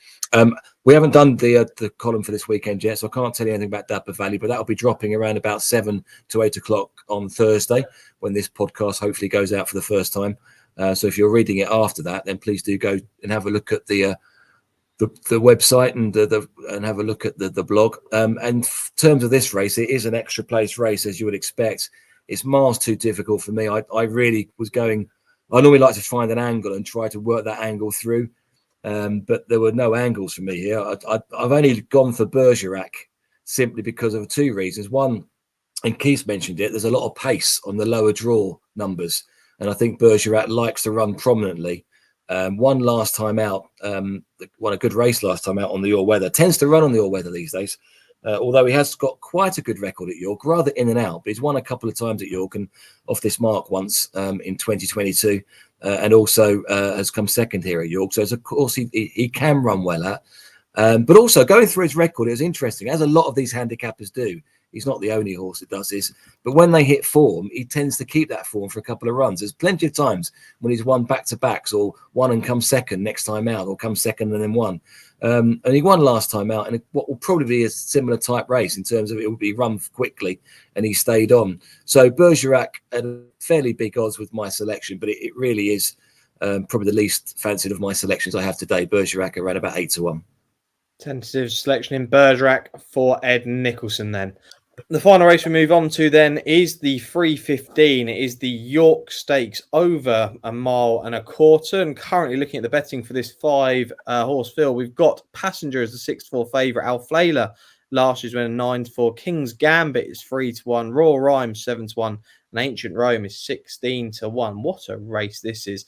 We haven't done the column for this weekend yet, so I can't tell you anything about Dapper Valley, but that'll be dropping around about 7 to 8 o'clock on Thursday when this podcast hopefully goes out for the first time. So if you're reading it after that, then please do go and have a look at the website and have a look at the blog. And in terms of this race, it is an extra place race, as you would expect. It's miles too difficult for me. I really was going. I normally like to find an angle and try to work that angle through. But there were no angles for me here. I've only gone for Bergerac simply because of 2 reasons. One, and Keith mentioned it, there's a lot of pace on the lower draw numbers. And I think Bergerac likes to run prominently. One last time out, won a good race last time out on the All Weather. Tends to run on the All Weather these days. Although he has got quite a good record at York, rather in and out. But he's won a couple of times at York and off this mark once in 2022. And also has come second here at York. So, of course, he can run well at. But also, going through his record, it was interesting, as a lot of these handicappers do. He's not the only horse that does this. But when they hit form, he tends to keep that form for a couple of runs. There's plenty of times when he's won back-to-backs or won and come second next time out or come second and then won. And he won last time out in what will probably be a similar type race in terms of it will be run quickly and he stayed on. So Bergerac at a fairly big odds with my selection, but it really is probably the least fancied of my selections I have today. Bergerac around about 8-1. Tentative selection in Bergerac for Ed Nicholson then. The final race we move on to then is the 3:15. It is the York Stakes over 1.25 miles. And currently looking at the betting for this 5 horse field, we've got Passenger as the 6-4 favourite. Alflaila last year's winner 9-4. King's Gambit is 3-1. Royal Rhyme 7-1. And Ancient Rome is 16-1. What a race this is.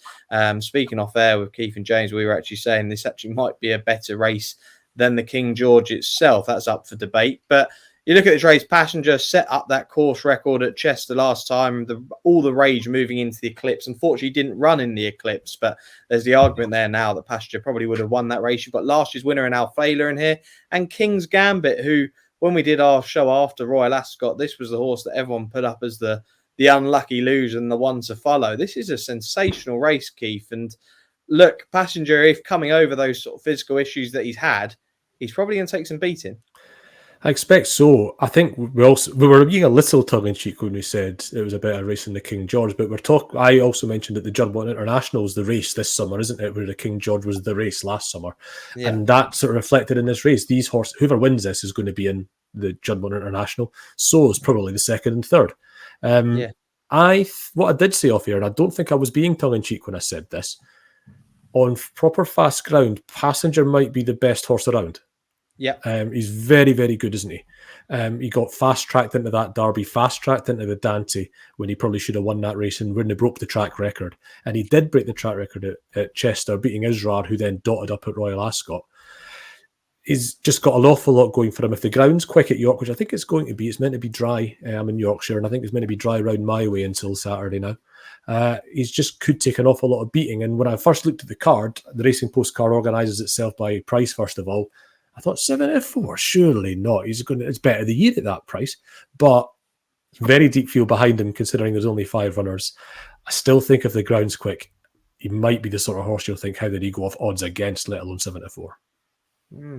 Speaking off air with Keith and James, we were actually saying this actually might be a better race than the King George itself. That's up for debate. But you look at this race, Passenger set up that course record at Chester last time, all the rage moving into the Eclipse. Unfortunately, didn't run in the Eclipse, but there's the argument there now that Passenger probably would have won that race. You've got last year's winner in Alflaila in here, and King's Gambit, who, when we did our show after Royal Ascot, this was the horse that everyone put up as the unlucky loser and the one to follow. This is a sensational race, Keith. And look, Passenger, if coming over those sort of physical issues that he's had, he's probably going to take some beating. I expect so. I think we were being a little tongue-in-cheek when we said it was a better race than the King George, but I also mentioned that the Juddmonte International is the race this summer, isn't it? Where the King George was the race last summer, and that sort of reflected in this race. These horses, whoever wins this, is going to be in the Juddmonte International. So is probably the second and third. What I did say off here, and I don't think I was being tongue-in-cheek when I said this, on proper fast ground, Passenger might be the best horse around. Yeah, he's very, very good, isn't he? He got fast-tracked into that Derby, fast-tracked into the Dante when he probably should have won that race and wouldn't have broke the track record. And he did break the track record at Chester, beating Israr, who then dotted up at Royal Ascot. He's just got an awful lot going for him. If the ground's quick at York, which I think it's going to be, it's meant to be dry. I'm in Yorkshire, and I think it's meant to be dry around my way until Saturday now. He's just could take an awful lot of beating. And when I first looked at the card, the Racing Post card organises itself by price, first of all. I thought 7-4, surely not. It's better the year at that price, but very deep field behind him, considering there's only 5 runners. I still think if the ground's quick, he might be the sort of horse you'll think, how did he go off odds against, let alone 7-4?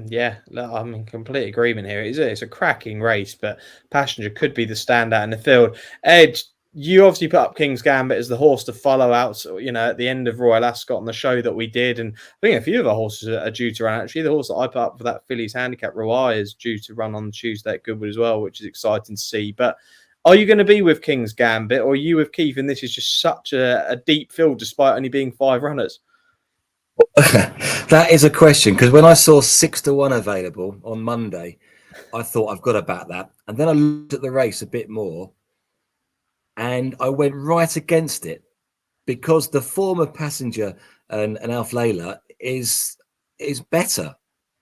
Yeah, I'm in complete agreement here. It's a cracking race, but Passenger could be the standout in the field. Ed, you obviously put up King's Gambit as the horse to follow out, at the end of Royal Ascot on the show that we did. And I think a few of our horses are due to run. Actually, the horse that I put up for that Fillies handicap, Roi, is due to run on Tuesday at Goodwood as well, which is exciting to see. But are you going to be with King's Gambit, or are you with Keith? And this is just such a deep field despite only being 5 runners. That is a question, because when I saw 6-1 available on Monday, I thought I've got to back that. And then I looked at the race a bit more, and I went right against it because the form of Passenger and Alflaila is better.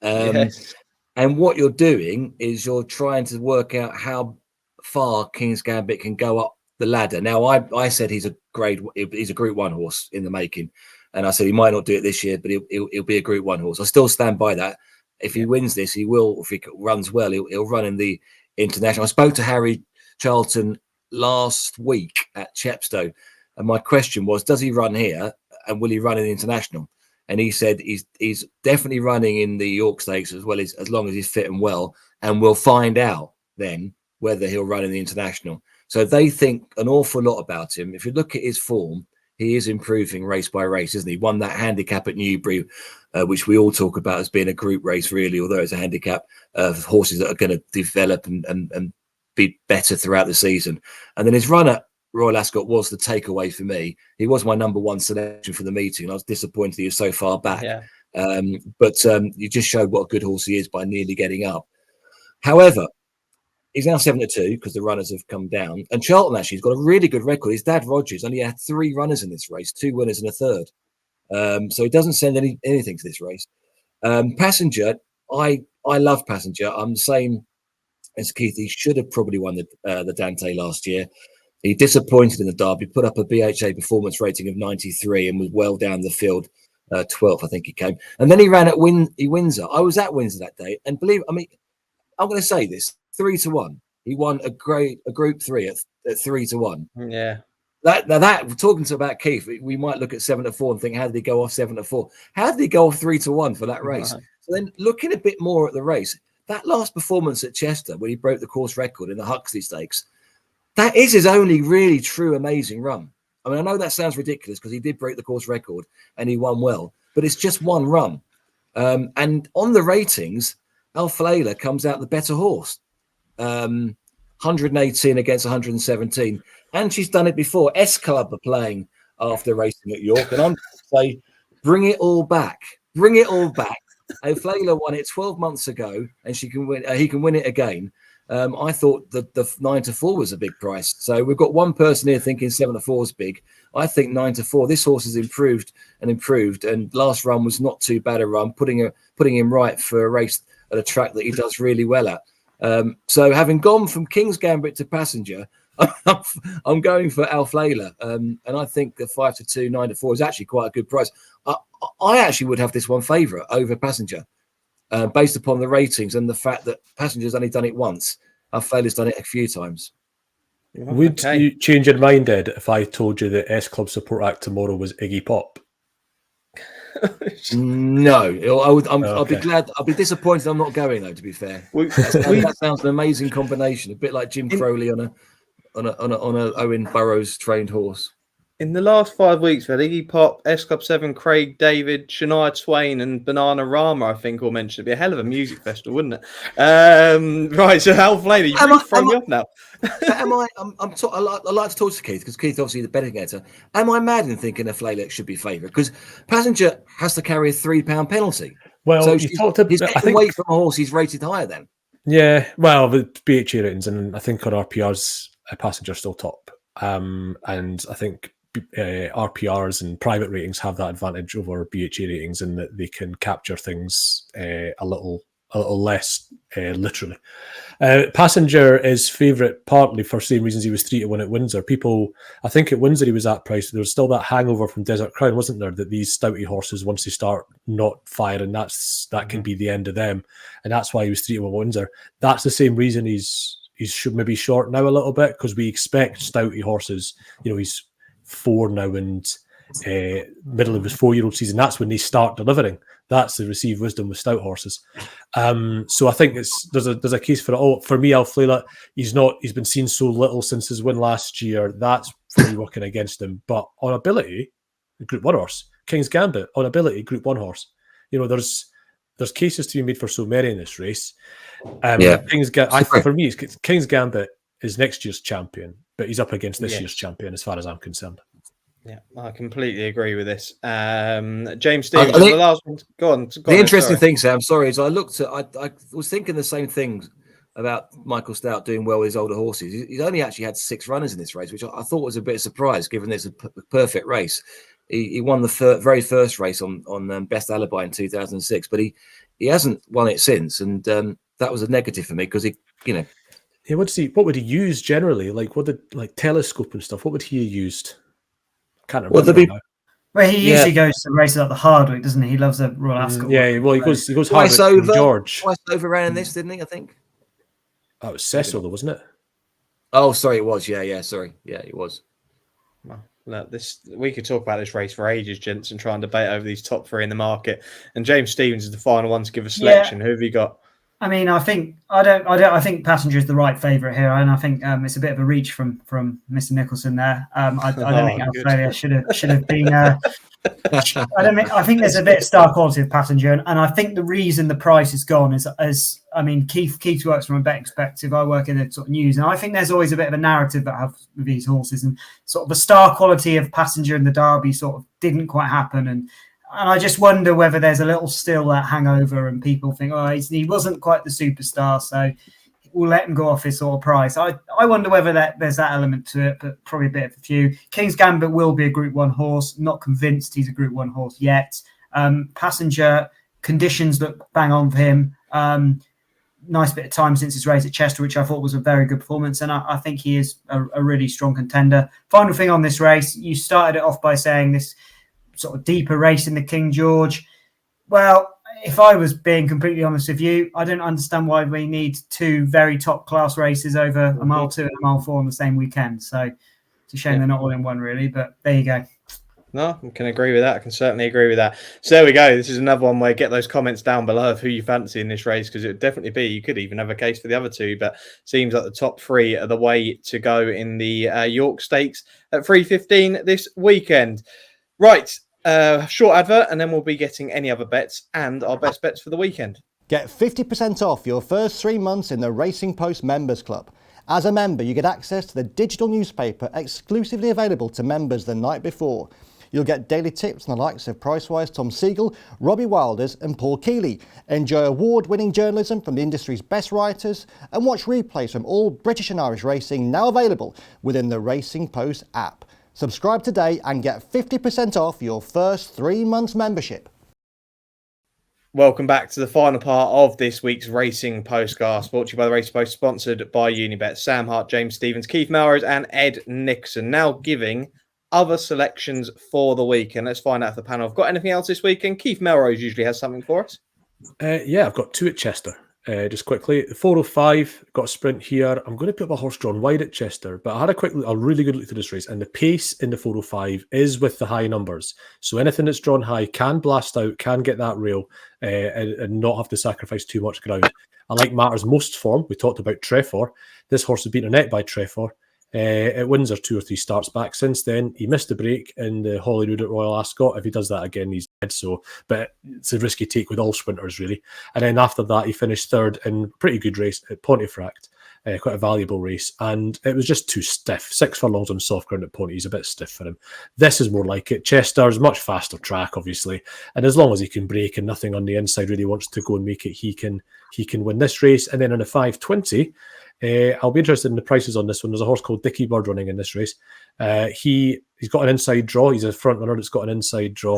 Yes. And what you're doing is you're trying to work out how far King's Gambit can go up the ladder. Now, I said he's a Group 1 horse in the making. And I said he might not do it this year, but he'll be a Group 1 horse. I still stand by that. If he wins this, he will. If he runs well, he'll run in the international. I spoke to Harry Charlton last week at Chepstow, and my question was, does he run here and will he run in the international? And he said he's definitely running in the York Stakes as well, as long as he's fit and well, and we'll find out then whether he'll run in the international. So they think an awful lot about him. If you look at his form, he is improving race by race, isn't he? Won that handicap at Newbury, which we all talk about as being a group race, really, although it's a handicap of horses that are going to develop and be better throughout the season. And then his run at Royal Ascot was the takeaway for me. He was my number 1 selection for the meeting, and I was disappointed he was so far back. Yeah. But you just showed what a good horse he is by nearly getting up. However, he's now 7-2 because the runners have come down. And Charlton actually has got a really good record. His dad, Rogers, only had 3 runners in this race, 2 winners and a third. So he doesn't send anything to this race. Passenger, I love Passenger. I'm the same as Keith. He should have probably won the Dante last year. He disappointed in the Derby, put up a BHA performance rating of 93 and was well down the field, 12th, I think he came. And then he ran at Windsor. I was at Windsor that day, and I'm going to say this, 3-1. He won a Group 3 at 3-1. Yeah. That talking about Keith, we might look at 7-4 and think, how did he go off 7-4? How did he go off 3-1 for that race? Right. So then looking a bit more at the race, that last performance at Chester, when he broke the course record in the Huxley Stakes, that is his only really true amazing run. I mean, I know that sounds ridiculous because he did break the course record and he won well, but it's just one run. And on the ratings, Alflaila comes out the better horse. 118 against 117. And she's done it before. S Club are playing after racing at York. And I'm going to say, bring it all back. Bring it all back. Alflaila won it 12 months ago, and she can win. He can win it again. I thought that the 9-4 was a big price. So we've got one person here thinking 7-4 is big. I think 9-4. This horse has improved, and last run was not too bad a run, putting him right for a race at a track that he does really well at. So having gone from King's Gambit to Passenger, I'm going for Alflaila, and I think the 5-2, 9-4 is actually quite a good price. I actually would have this one favourite over Passenger, based upon the ratings and the fact that Passenger's only done it once. Alflaila's done it a few times. Would you change your mind, Ed, if I told you the S Club Support Act tomorrow was Iggy Pop? No, I'll be glad. I'll be disappointed I'm not going though. To be fair, that sounds an amazing combination. A bit like Jim Crowley on a Owen Burrows trained horse. In the last 5 weeks, we had Iggy Pop, S Club 7, Craig David, Shania Twain, and Banana Rama, I think, all mentioned. It'd be a hell of a music festival, wouldn't it? Right, so Alflaila, you've really thrown me off now. I like to talk to Keith because Keith, obviously, the betting editor. Am I mad in thinking Alflaila should be favoured? Because Passenger has to carry a £3 penalty. Well, so he's getting away from a horse he's rated higher than. Yeah, well, the BHA ratings, and I think on RPRs, Passenger still top. And I think RPRs and private ratings have that advantage over BHA ratings in that they can capture things a little less literally. Passenger is favourite partly for the same reasons he was 3-1 at Windsor. I think at Windsor he was that price. There was still that hangover from Desert Crown, wasn't there? That these stouty horses, once they start not firing, that can be the end of them, and that's why he was 3-1 at Windsor. That's the same reason he's maybe short now a little bit, because we expect stouty horses. He's 4 now and middle of his 4-year-old season. That's when they start delivering. That's the received wisdom with stout horses. So I think there's a case for it. Oh, for me, Alflaila, he's been seen so little since his win last year. That's for me working against him. But on ability, Group 1 horse. King's Gambit, on ability, Group 1 horse. There's cases to be made for so many in this race. For me, King's Gambit is next year's champion, but he's up against this year's champion as far as I'm concerned. Yeah, I completely agree with this. James Stevens, the last one. Go on. The interesting thing, Sam, sorry, is I was thinking the same things about Michael Stout doing well with his older horses. He's only actually had 6 runners in this race, which I thought was a bit of a surprise, given it's a perfect race. He won the very first race on Best Alibi in 2006, but he hasn't won it since, and that was a negative for me because Yeah, what would he use generally? Like telescope and stuff? What would he have used? Can't remember. He usually goes to races like the Hardwick, doesn't he? He loves a Royal Ascot. He goes twice Hardwick over. George. Twice over ran this, didn't he? I think. That was Cecil, though, wasn't it? Oh, sorry, it was. Yeah, sorry. Yeah, it was. Well, look, we could talk about this race for ages, gents, and try and debate over these top 3 in the market. And James Stevens is the final one to give a selection. Who have you got? I mean, I think Passenger is the right favourite here, and I think it's a bit of a reach from Mr. Nicholson there. I don't think Alflaila should have been. I think there's a bit of star quality of Passenger, and I think the reason the price is gone is Keith works from a betting perspective. I work in the sort of news, and I think there's always a bit of a narrative that I have with these horses, and sort of the star quality of Passenger in the Derby sort of didn't quite happen, and I just wonder whether there's a little still that hangover and people think, he wasn't quite the superstar, so we'll let him go off his sort of price. I wonder whether there's that element to it, but probably a bit of a few. King's Gambit will be a Group 1 horse. Not convinced he's a Group 1 horse yet. Passenger, conditions look bang on for him. Nice bit of time since his race at Chester, which I thought was a very good performance, and I think he is a really strong contender. Final thing on this race, you started it off by saying this sort of deeper race in the King George. Well, if I was being completely honest with you, I don't understand why we need 2 very top class races over a mile 2 and a mile 4 on the same weekend. So it's a shame they're not all in one, really. But there you go. No, I can agree with that. I can certainly agree with that. So there we go. This is another one where get those comments down below of who you fancy in this race, because it would definitely be. You could even have a case for the other 2, but seems like the top 3 are the way to go in the York Stakes at 3:15 this weekend. Right. Short advert, and then we'll be getting any other bets and our best bets for the weekend. Get 50% off your first 3 months in the Racing Post Members Club. As a member, you get access to the digital newspaper exclusively available to members the night before. You'll get daily tips on the likes of Pricewise Tom Siegel, Robbie Wilders and Paul Keeley. Enjoy award-winning journalism from the industry's best writers and watch replays from all British and Irish racing now available within the Racing Post app. Subscribe today and get 50% off your first 3 months membership. Welcome back to the final part of this week's Racing Postcast, brought to you by the Racing Post, sponsored by Unibet. Sam Hart, James Stephens, Keith Melrose and Ed Nicholson now giving other selections for the weekend. Let's find out if the panel have got anything else this weekend. Keith Melrose usually has something for us. Yeah, I've got two at Chester. Just quickly, the 405 got a sprint here. I'm going to put my horse drawn wide at Chester, but I had a really good look through this race, and the pace in the 405 is with the high numbers. So anything that's drawn high can blast out, can get that rail, and not have to sacrifice too much ground. I like Matters Most form. We talked about Trefor. This horse has been a net by Trefor. At Windsor 2 or 3 starts back since then. He missed the break in the Holyrood at Royal Ascot. If he does that again, he's dead. So, but it's a risky take with all sprinters, really. And then after that, he finished third in pretty good race at Pontefract, quite a valuable race. And it was just too stiff. 6 furlongs on soft ground at Ponty. He's a bit stiff for him. This is more like it. Chester's much faster track, obviously. And as long as he can break and nothing on the inside really wants to go and make it, he can win this race. And then on a 520. I'll be interested in the prices on this one. There's a horse called Dickie Bird running in this race. He's got an inside draw. He's a front runner that's got an inside draw.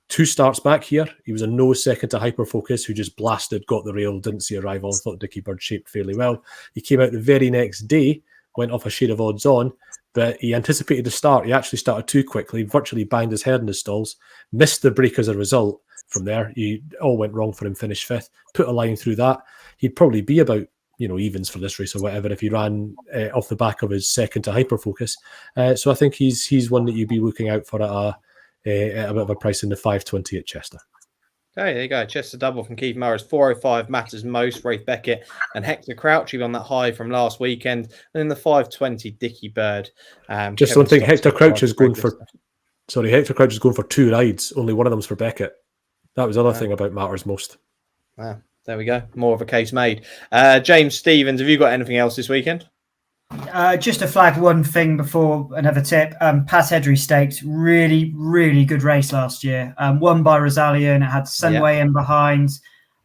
2 starts back here. He was a no second to Hyperfocus, who just blasted, got the rail, didn't see a rival. Thought Dickie Bird shaped fairly well. He came out the very next day, went off a shade of odds on, but he anticipated the start. He actually started too quickly, virtually banged his head in the stalls, missed the break as a result. From there, he all went wrong for him, finished 5th, put a line through that. He'd probably be about evens for this race or whatever if he ran off the back of his second to Hyperfocus. So I think he's one that you'd be looking out for at a bit of a price in the 520 at Chester. Okay, there you go. Chester double from Keith Melrose. 405 Matters Most, Rafe Beckett and Hector Crouch. He on that high from last weekend. And in the 520, Dickie Bird. Just one thing, Hector Crouch is going for 2 rides. Only one of them's for Beckett. That was the other thing about Matters Most. Wow. There we go. More of a case made. James Stephens, have you got anything else this weekend? Just to flag one thing before another tip. Pat Edry Stakes, really, really good race last year. Won by Rosalia, and it had Sunway in behind.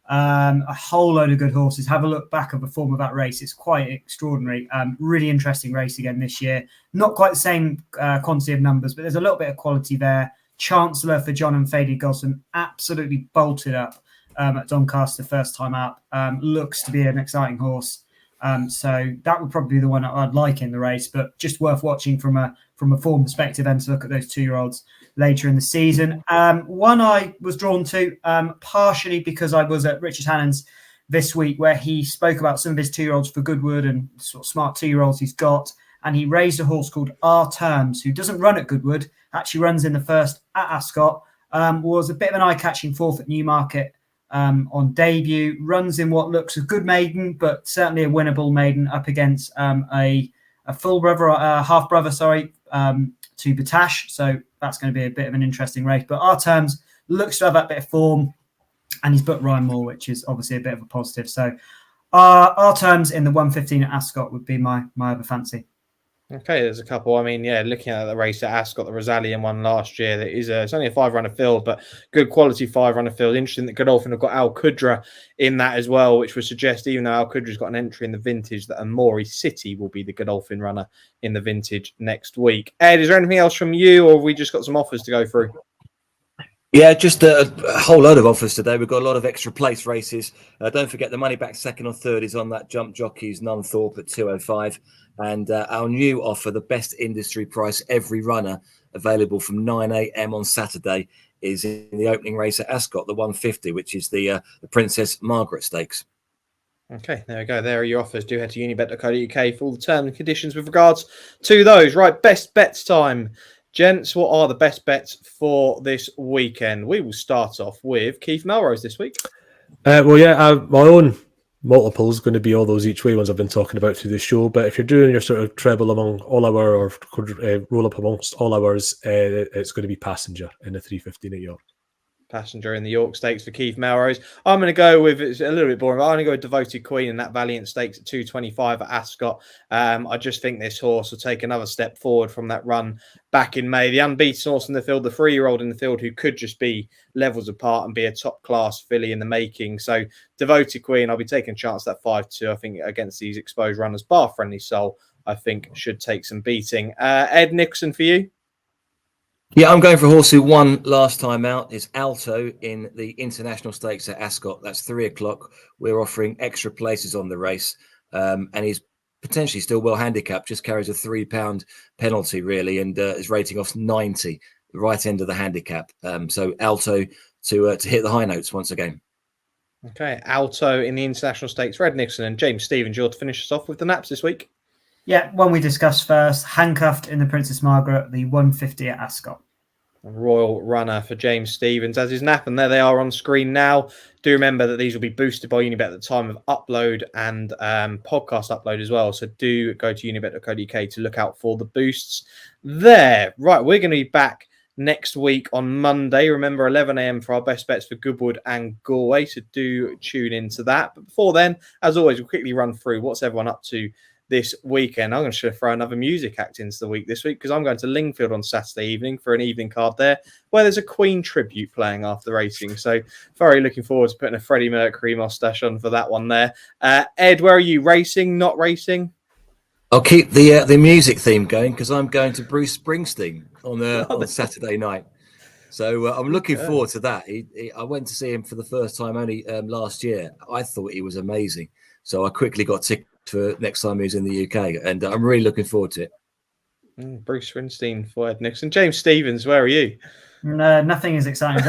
A whole load of good horses. Have a look back at the form of that race. It's quite extraordinary. Really interesting race again this year. Not quite the same quantity of numbers, but there's a little bit of quality there. Chancellor for John and Faded Gossamer absolutely bolted up at Doncaster first time out. Looks to be an exciting horse. So that would probably be the one I'd like in the race, but just worth watching from a form perspective and to look at those 2-year-olds later in the season. One I was drawn to partially because I was at Richard Hannon's this week where he spoke about some of his 2-year-olds for Goodwood and sort of smart 2-year-olds he's got. And he raised a horse called R Terms, who doesn't run at Goodwood, actually runs in the first at Ascot, was a bit of an eye-catching 4th at Newmarket. On debut, runs in what looks a good maiden, but certainly a winnable maiden up against a full brother, half brother, to Batash. So that's going to be a bit of an interesting race. But our terms looks to have that bit of form, and he's put Ryan Moore, which is obviously a bit of a positive. So our terms in the 115 at Ascot would be my other fancy. Okay, there's a couple. I mean, looking at the race at Ascot, the Rosalian one last year, that is it's only a 5-runner field, but good quality 5-runner field. Interesting that Godolphin have got Al Qudra in that as well, which would suggest, even though Al Qudra's got an entry in the vintage, that Amori City will be the Godolphin runner in the vintage next week. Ed, is there anything else from you, or have we just got some offers to go through? Yeah, just a whole load of offers today. We've got a lot of extra place races. Don't forget the money back second or third is on that Jump Jockeys Nunthorpe at 205. And our new offer, the best industry price every runner, available from 9 a.m. on Saturday, is in the opening race at Ascot, the 150, which is the Princess Margaret Stakes. Okay, there we go. There are your offers. Do head to unibet.co.uk for all the terms and conditions with regards to those. Right, best bets time. Gents, what are the best bets for this weekend? We will start off with Keith Melrose this week. My own multiple is going to be all those each way ones I've been talking about through the show. But if you're doing your sort of treble among all hour or roll up amongst all hours, it's going to be Passenger in the 315 at York. Passenger in the York Stakes for Keith Melrose. I'm going to go with, it's a little bit boring, but I'm going to go with Devoted Queen and that Valiant Stakes at 225 at Ascot. I just think this horse will take another step forward from that run back in May. The unbeaten horse in the field, the 3-year-old in the field who could just be levels apart and be a top-class filly in the making. So Devoted Queen, I'll be taking a chance at 5-2, I think, against these exposed runners. Bar Friendly Soul, I think, should take some beating. Ed Nicholson for you? Yeah, I'm going for a horse who won last time out. It's Alto in the International Stakes at Ascot. That's 3:00. We're offering extra places on the race, and he's potentially still well handicapped. Just carries a £3 penalty really, and is rating off 90, the right end of the handicap. So Alto to hit the high notes once again. Okay, Alto in the International Stakes, Red Nicholson and James Stephens, you're to finish us off with the naps this week. Yeah, one we discussed first, Handcuffed in the Princess Margaret, the 150 at Ascot. Royal runner for James Stephens as his nap, and there they are on screen now. Do remember that these will be boosted by Unibet at the time of upload and podcast upload as well. So do go to unibet.co.uk to look out for the boosts there. Right, we're going to be back next week on Monday. Remember, 11 a.m. for our best bets for Goodwood and Galway. So do tune into that. But before then, as always, we'll quickly run through what's everyone up to this weekend. I'm going to throw another music act into the week this week because I'm going to Lingfield on Saturday evening for an evening card there where there's a Queen tribute playing after racing. So very looking forward to putting a Freddie Mercury mustache on for that one there. Ed, where are you? Racing, not racing? I'll keep the music theme going because I'm going to Bruce Springsteen on Saturday night. So I'm looking forward to that. I went to see him for the first time only last year. I thought he was amazing. So I quickly got tickets for next time he's in the UK. And I'm really looking forward to it. Bruce Springsteen for Ed Nixon. James Stephens, where are you? No, nothing is exciting.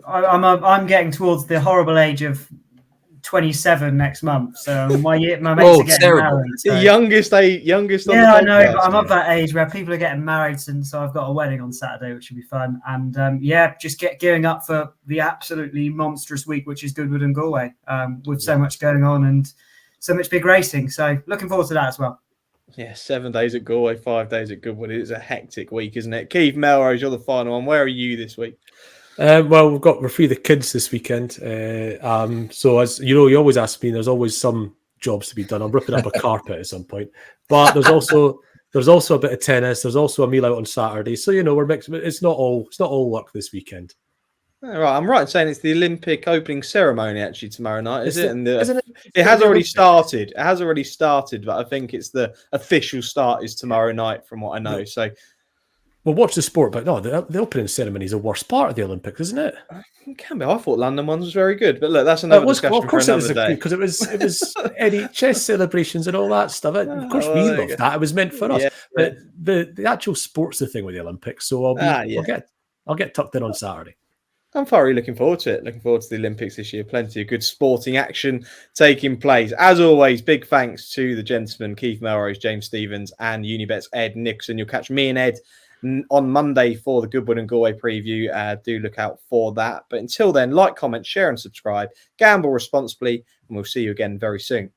I'm getting towards the horrible age of 27 next month. So my mates are getting terrible. married. So. The youngest on the podcast. Yeah, I know, but I'm of that age where people are getting married, and so I've got a wedding on Saturday, which will be fun. And just gearing up for the absolutely monstrous week, which is Goodwood and Galway, with so much going on and so much big racing. So looking forward to that as well. Yeah, 7 days at Galway, 5 days at Goodwood. It's a hectic week, isn't it? Keith Melrose, you're the final one. Where are you this week? Well, we're free the kids this weekend. So as you know, you always ask me. There's always some jobs to be done. I'm ripping up a carpet at some point, but there's also a bit of tennis. There's also a meal out on Saturday. So we're mixed. It's not all work this weekend. All right, I'm right in saying it's the Olympic opening ceremony actually tomorrow night, is it? And isn't it has already started. It has already started, but I think it's the official start is tomorrow night, from what I know. So. Well, watch the sport, but no, the opening ceremony is the worst part of the Olympics, isn't it? It can be. I thought London one was very good, but look, that's another discussion for another day. Because it was NHS celebrations and all that stuff. Of course, we loved that. It was meant for us. But the actual sports, the thing with the Olympics. So I'll get tucked in on Saturday. I'm thoroughly looking forward to it. Looking forward to the Olympics this year. Plenty of good sporting action taking place. As always, big thanks to the gentlemen, Keith Melrose, James Stephens, and Unibet's Ed Nixon. You'll catch me and Ed on Monday for the Goodwood and Galway preview. Do look out for that. But until then, like, comment, share, and subscribe. Gamble responsibly, and we'll see you again very soon.